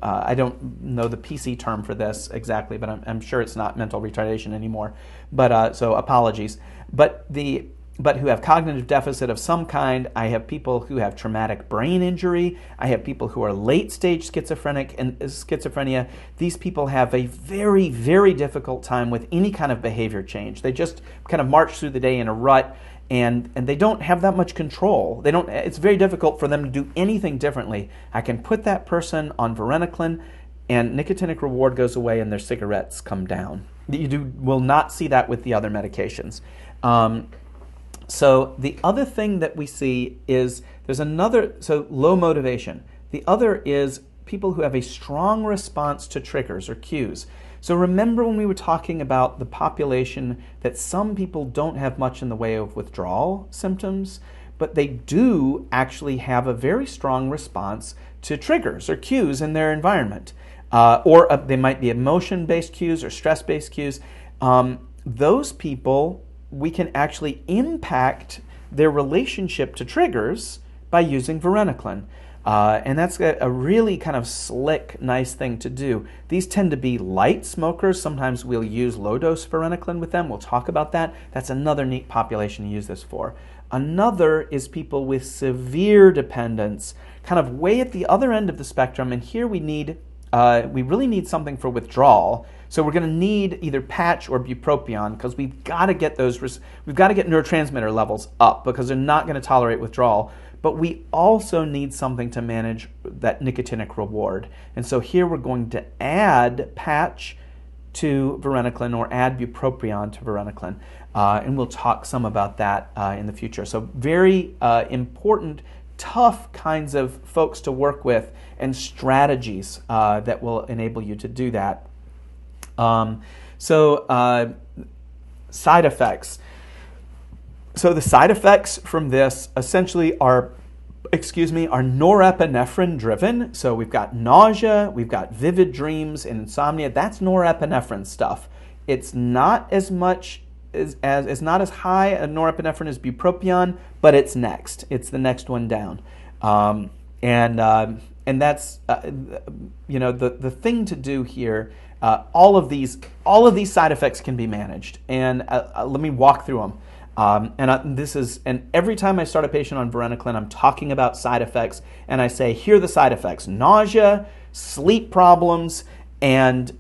I don't know the PC term for this exactly, but I'm sure it's not mental retardation anymore. But so apologies. But who have cognitive deficit of some kind. I have people who have traumatic brain injury. I have people who are late stage schizophrenia. These people have a very, very difficult time with any kind of behavior change. They just kind of march through the day in a rut. And they don't have that much control. It's very difficult for them to do anything differently. I can put that person on varenicline, and nicotinic reward goes away, and their cigarettes come down. You will not see that with the other medications. So the other thing that we see is low motivation. The other is people who have a strong response to triggers or cues. So remember when we were talking about the population that some people don't have much in the way of withdrawal symptoms, but they do actually have a very strong response to triggers or cues in their environment. They might be emotion-based cues or stress-based cues. Those people, we can actually impact their relationship to triggers by using varenicline. And that's a really kind of slick, nice thing to do. These tend to be light smokers. Sometimes we'll use low-dose varenicline with them. We'll talk about that. That's another neat population to use this for. Another is people with severe dependence, kind of way at the other end of the spectrum. And here we really need something for withdrawal. So we're going to need either patch or bupropion because we've got to get neurotransmitter levels up because they're not going to tolerate withdrawal. But we also need something to manage that nicotinic reward. And so here we're going to add patch to varenicline or add bupropion to varenicline. And we'll talk some about that in the future. So very important, tough kinds of folks to work with and strategies that will enable you to do that. Side effects. So the side effects from this essentially are norepinephrine driven. So we've got nausea, we've got vivid dreams and insomnia. That's norepinephrine stuff. It's not as much is not as high a norepinephrine as bupropion, but it's next. It's the next one down, and that's the thing to do here. All of these side effects can be managed, and let me walk through them. And every time I start a patient on varenicline, I'm talking about side effects, and I say, here are the side effects: nausea, sleep problems, and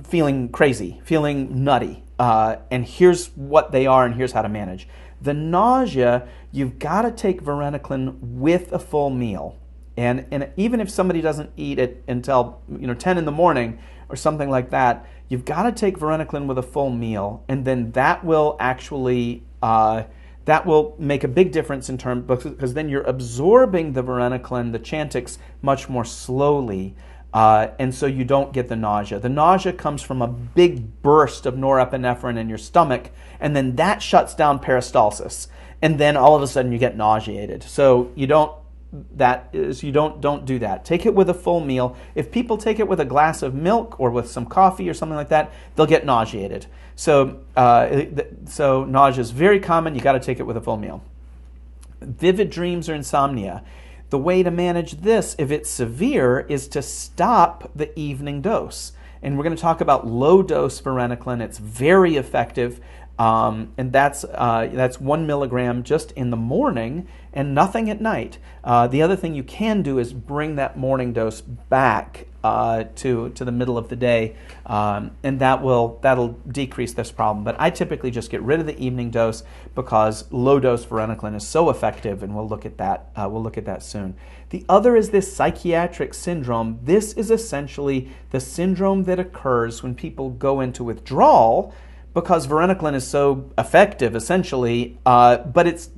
feeling crazy, feeling nutty. And here's what they are, and here's how to manage. The nausea, you've got to take varenicline with a full meal. And even if somebody doesn't eat it until 10 in the morning or something like that, you've got to take varenicline with a full meal, and then that will actually that will make a big difference in terms, because then you're absorbing the varenicline, the Chantix, much more slowly, and so you don't get the nausea. The nausea comes from a big burst of norepinephrine in your stomach, and then that shuts down peristalsis, and then all of a sudden you get nauseated. So you don't do that. Take it with a full meal. If people take it with a glass of milk or with some coffee or something like that, they'll get nauseated. So nausea is very common. You got to take it with a full meal. Vivid dreams or insomnia. The way to manage this, if it's severe, is to stop the evening dose. And we're going to talk about low dose varenicline. It's very effective. And that's 1 milligram just in the morning and nothing at night. The other thing you can do is bring that morning dose back to the middle of the day, and that'll decrease this problem. But I typically just get rid of the evening dose because low dose varenicline is so effective, and we'll look at that. We'll look at that soon. The other is this psychiatric syndrome. This is essentially the syndrome that occurs when people go into withdrawal, because varenicline is so effective, essentially, but it's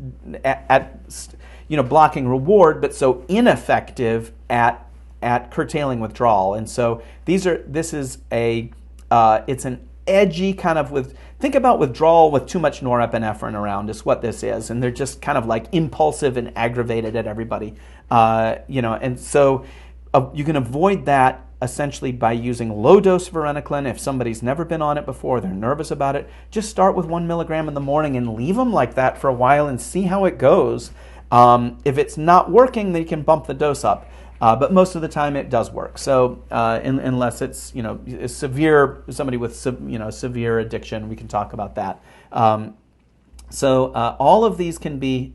at blocking reward, but so ineffective at curtailing withdrawal. And so it's an edgy kind of think about withdrawal with too much norepinephrine around is what this is, and they're just kind of like impulsive and aggravated at everybody, and so you can avoid that essentially by using low-dose varenicline. If somebody's never been on it before, they're nervous about it, just start with 1 milligram in the morning and leave them like that for a while and see how it goes. If it's not working, then you can bump the dose up. But most of the time it does work. So unless it's severe, somebody with severe addiction, we can talk about that. So all of these can be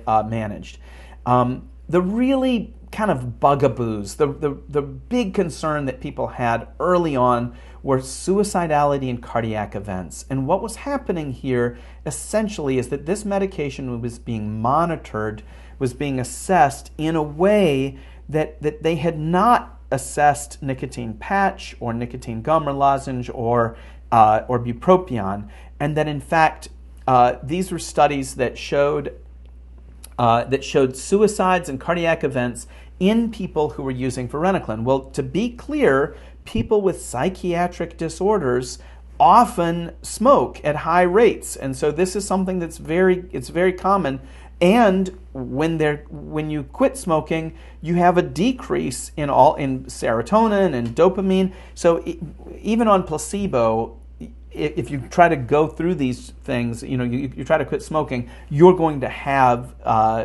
managed. The really kind of bugaboos, the big concern that people had early on were suicidality and cardiac events. And what was happening here essentially is that this medication was being monitored, was being assessed in a way that they had not assessed nicotine patch or nicotine gum or lozenge or bupropion, and that in fact these were studies that showed suicides and cardiac events in people who were using varenicline. Well, to be clear, people with psychiatric disorders often smoke at high rates, and so this is something that's very common. And when you quit smoking, you have a decrease in serotonin and dopamine. So even on placebo, if you try to go through these things, you try to quit smoking, you're going to have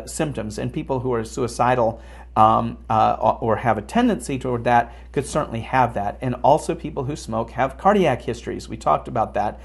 symptoms. And people who are suicidal or have a tendency toward that could certainly have that. And also people who smoke have cardiac histories. We talked about that.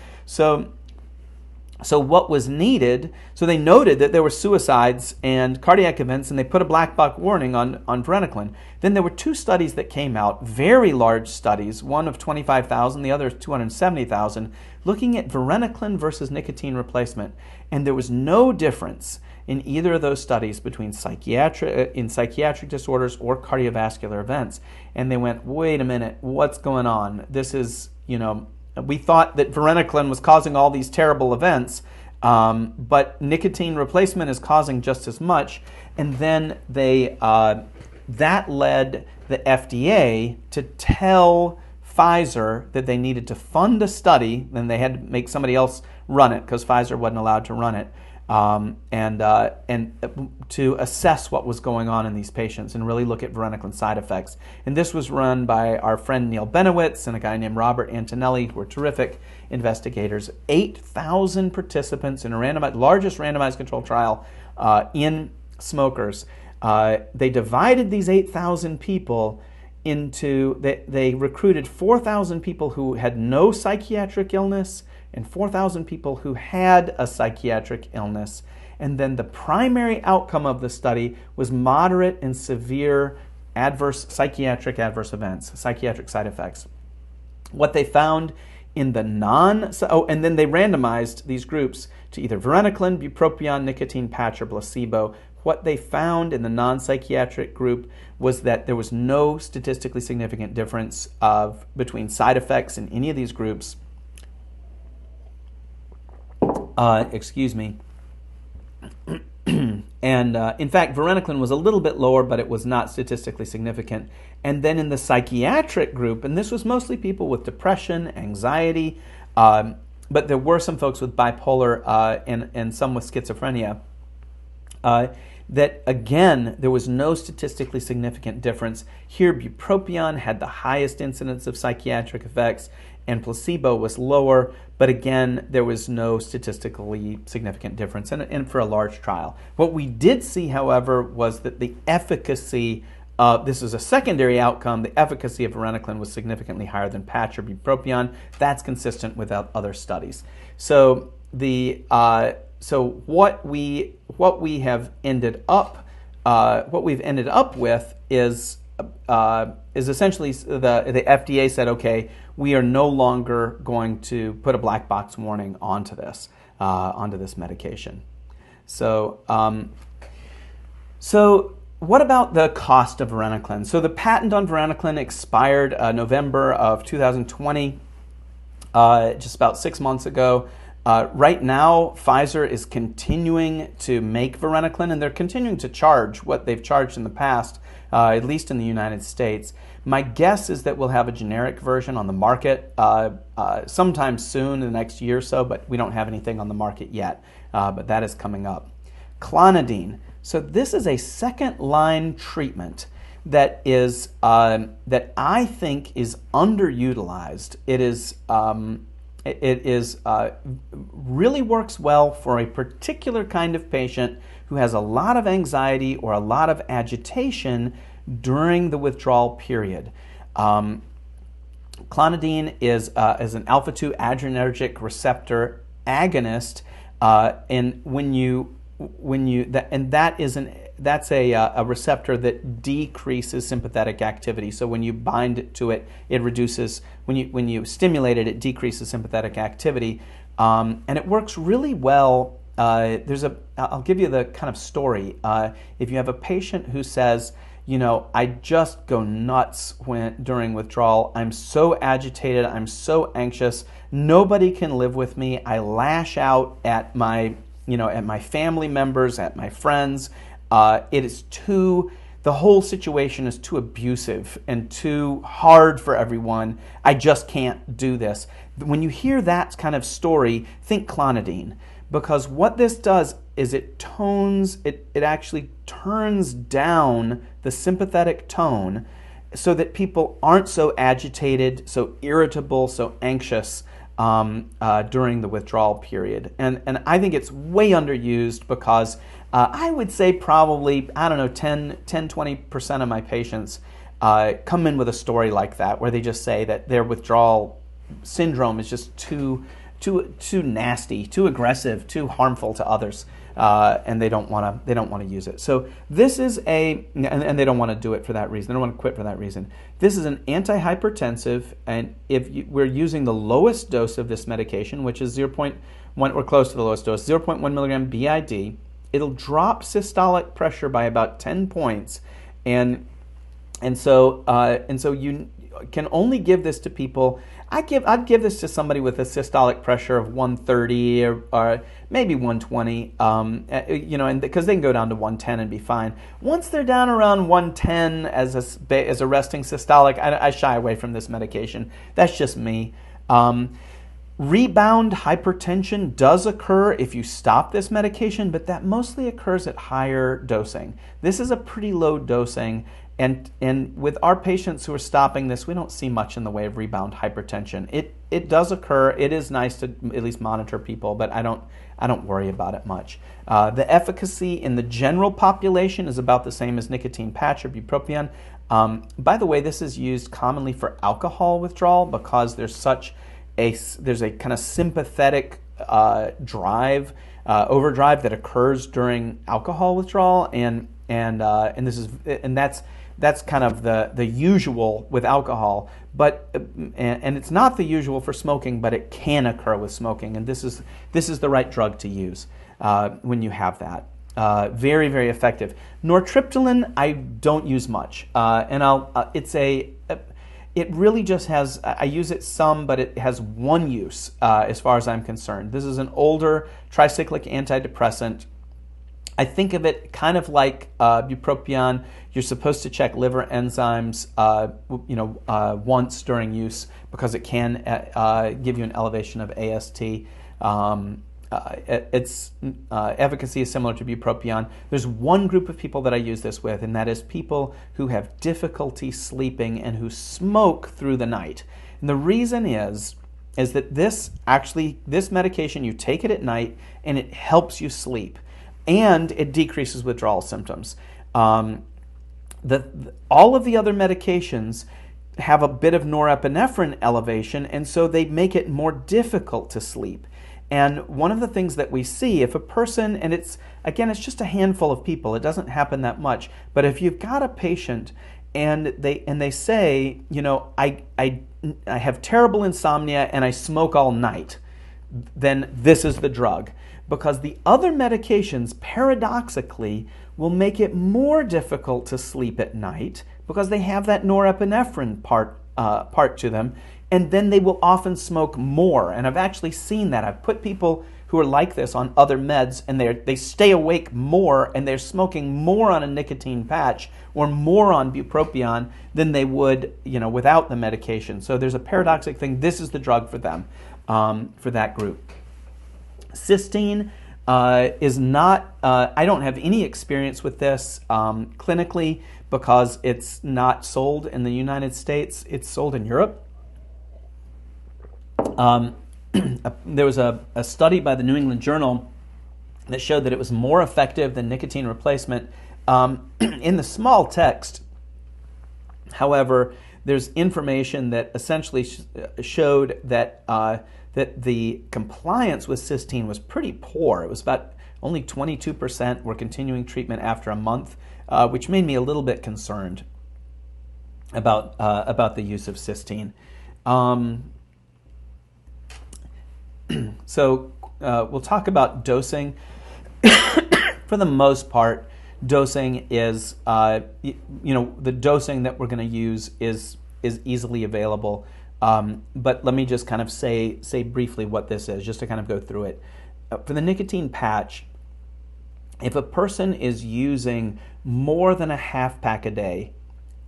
So what was needed, so they noted that there were suicides and cardiac events, and they put a black box warning on varenicline. Then there were 2 studies that came out, very large studies, one of 25,000, the other of 270,000, looking at varenicline versus nicotine replacement. And there was no difference in either of those studies between psychiatric disorders or cardiovascular events. And they went, wait a minute, what's going on? This is, we thought that varenicline was causing all these terrible events, but nicotine replacement is causing just as much. And then that led the FDA to tell Pfizer that they needed to fund a study, and they had to make somebody else run it because Pfizer wasn't allowed to run it. and to assess what was going on in these patients and really look at varenicline side effects. And this was run by our friend Neil Benowitz and a guy named Robert Antonelli, who were terrific investigators. 8,000 participants in a largest randomized controlled trial in smokers. They divided these 8,000 people into, they recruited 4,000 people who had no psychiatric illness and 4,000 people who had a psychiatric illness. And then the primary outcome of the study was moderate and severe psychiatric adverse events, psychiatric side effects. What they found in the and then they randomized these groups to either varenicline, bupropion, nicotine patch, or placebo. What they found in the non-psychiatric group was that there was no statistically significant difference between side effects in any of these groups. Excuse me. And in fact, varenicline was a little bit lower, but it was not statistically significant. And then in the psychiatric group, and this was mostly people with depression, anxiety, but there were some folks with bipolar and some with schizophrenia, that again, there was no statistically significant difference. Here, bupropion had the highest incidence of psychiatric effects, and placebo was lower, but again, there was no statistically significant difference and for a large trial. What we did see, however, was that the efficacy, this is a secondary outcome, the efficacy of varenicline was significantly higher than patch or bupropion. That's consistent with other studies. So what we've ended up with is essentially the FDA said, okay, we are no longer going to put a black box warning onto this medication. So what about the cost of varenicline? So the patent on varenicline expired November of 2020, just about 6 months ago. Right now, Pfizer is continuing to make varenicline, and they're continuing to charge what they've charged in the past, at least in the United States. My guess is that we'll have a generic version on the market sometime soon, in the next year or so, but we don't have anything on the market yet, but that is coming up. Clonidine. So this is a second-line treatment that is that I think is underutilized. It really works well for a particular kind of patient who has a lot of anxiety or a lot of agitation during the withdrawal period. Clonidine is an alpha-2 adrenergic receptor agonist, and that's a receptor that decreases sympathetic activity. So when you bind to it, it reduces. When you stimulate it, it decreases sympathetic activity, and it works really well. I'll give you the kind of story. If you have a patient who says, I just go nuts during withdrawal. I'm so agitated. I'm so anxious. Nobody can live with me. I lash out at my family members, at my friends. The whole situation is too abusive and too hard for everyone. I just can't do this. When you hear that kind of story, think clonidine, because what this does is it actually turns down the sympathetic tone so that people aren't so agitated, so irritable, so anxious during the withdrawal period. And I think it's way underused because I would say probably, 10-20% of my patients come in with a story like that, where they just say that their withdrawal syndrome is just too nasty, too aggressive, too harmful to others, and they don't want to use it. So this is and they don't want to do it for that reason. They don't want to quit for that reason. This is an antihypertensive, and we're using the lowest dose of this medication, which is 0.1 or close to the lowest dose, 0.1 milligram BID. It'll drop systolic pressure by about 10 points, and so you can only give this to people. I'd give this to somebody with a systolic pressure of 130 or maybe 120, and because they can go down to 110 and be fine. Once they're down around 110 as a resting systolic, I shy away from this medication. That's just me. Rebound hypertension does occur if you stop this medication, but that mostly occurs at higher dosing. This is a pretty low dosing, and with our patients who are stopping this, we don't see much in the way of rebound hypertension. It does occur. It is nice to at least monitor people, but I don't worry about it much. The efficacy in the general population is about the same as nicotine patch or bupropion. By the way, this is used commonly for alcohol withdrawal because there's a kind of sympathetic overdrive that occurs during alcohol withdrawal, and that's kind of the usual with alcohol, but and it's not the usual for smoking, but it can occur with smoking, and this is the right drug to use when you have that. Very, very effective. Nortriptyline I don't use much, and it really just has, I use it some, but it has one use as far as I'm concerned. This is an older tricyclic antidepressant. I think of it kind of like bupropion. You're supposed to check liver enzymes once during use because it can give you an elevation of AST. Its efficacy is similar to bupropion. There's one group of people that I use this with, and that is people who have difficulty sleeping and who smoke through the night. And the reason is that this medication, you take it at night and it helps you sleep, and it decreases withdrawal symptoms. All of the other medications have a bit of norepinephrine elevation, and so they make it more difficult to sleep. And one of the things that we see, if a person, and it's just a handful of people, it doesn't happen that much, but if you've got a patient and they say, I have terrible insomnia and I smoke all night, then this is the drug. Because the other medications, paradoxically, will make it more difficult to sleep at night because they have that norepinephrine part to them. And then they will often smoke more. And I've actually seen that. I've put people who are like this on other meds, and they stay awake more, and they're smoking more on a nicotine patch or more on bupropion than they would, without the medication. So there's a paradoxic thing. This is the drug for them, for that group. Cysteine is not, I don't have any experience with this clinically because it's not sold in the United States. It's sold in Europe. There was a study by the New England Journal that showed that it was more effective than nicotine replacement. In the small text, however, there's information that essentially showed that that the compliance with cysteine was pretty poor. It was about only 22% were continuing treatment after a month, which made me a little bit concerned about the use of cysteine. So we'll talk about dosing. For the most part, dosing is, the dosing that we're going to use is easily available. But let me just kind of say briefly what this is, just to kind of go through it. For the nicotine patch, if a person is using more than a half pack a day,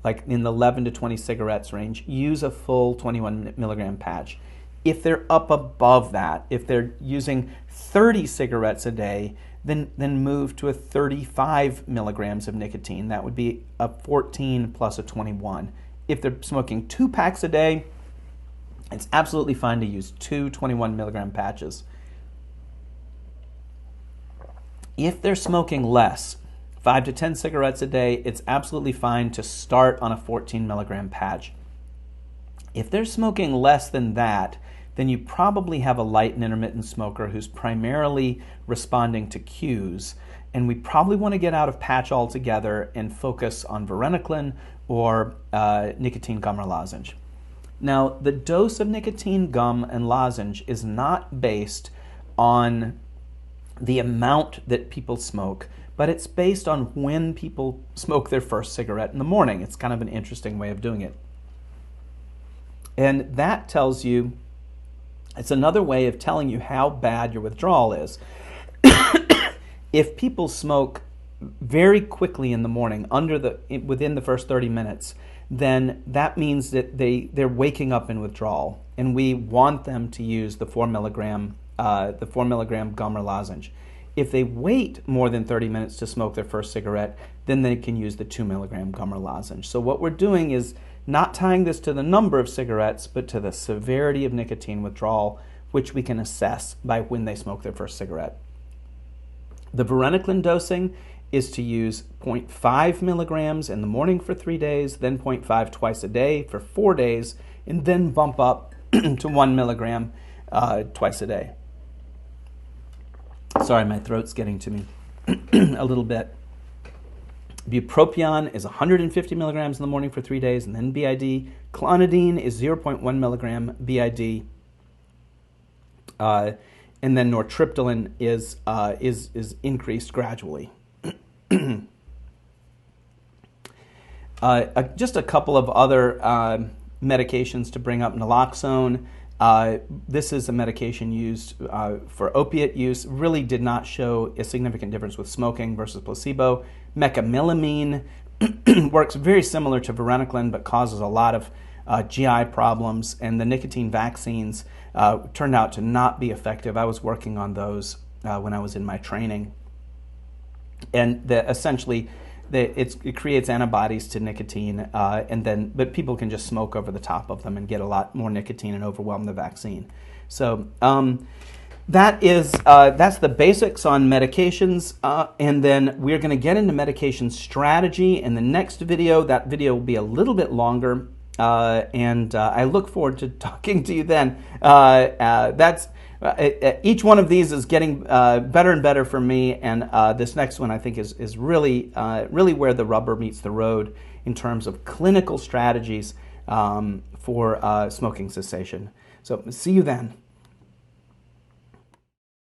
like in the 11 to 20 cigarettes range, use a full 21 milligram patch. If they're up above that, if they're using 30 cigarettes a day, then move to a 35 milligrams of nicotine. That would be a 14 plus a 21. If they're smoking 2 packs a day, it's absolutely fine to use 2 21 milligram patches. If they're smoking less, 5 to 10 cigarettes a day, it's absolutely fine to start on a 14 milligram patch. If they're smoking less than that, then you probably have a light and intermittent smoker who's primarily responding to cues, and we probably want to get out of patch altogether and focus on varenicline or nicotine gum or lozenge. Now, the dose of nicotine gum and lozenge is not based on the amount that people smoke, but it's based on when people smoke their first cigarette in the morning. It's kind of an interesting way of doing it. And that tells you, it's another way of telling you how bad your withdrawal is. If people smoke very quickly in the morning, within the first 30 minutes, then that means that they're waking up in withdrawal. and we want them to use the 4 milligram gum or lozenge. If they wait more than 30 minutes to smoke their first cigarette, then they can use the 2 milligram gum or lozenge. So what we're doing is not tying this to the number of cigarettes, but to the severity of nicotine withdrawal, which we can assess by when they smoke their first cigarette. The varenicline dosing is to use 0.5 milligrams in the morning for 3 days, then 0.5 twice a day for 4 days, and then bump up to 1 milligram twice a day. Sorry, my throat's getting to me a little bit. Bupropion is 150 milligrams in the morning for 3 days, and then BID. Clonidine is 0.1 milligram BID. And then nortriptyline is increased gradually. Just a couple of other medications to bring up. Naloxone. This is a medication used for opiate use. Really did not show a significant difference with smoking versus placebo. Mecamylamine works very similar to varenicline, but causes a lot of GI problems. And the nicotine vaccines turned out to not be effective. I was working on those when I was in my training. And essentially, it creates antibodies to nicotine, but people can just smoke over the top of them and get a lot more nicotine and overwhelm the vaccine. So that's the basics on medications, and then we're going to get into medication strategy in the next video. That video will be a little bit longer, and I look forward to talking to you then. Each one of these is getting better and better for me, and this next one I think is really where the rubber meets the road in terms of clinical strategies for smoking cessation. So see you then.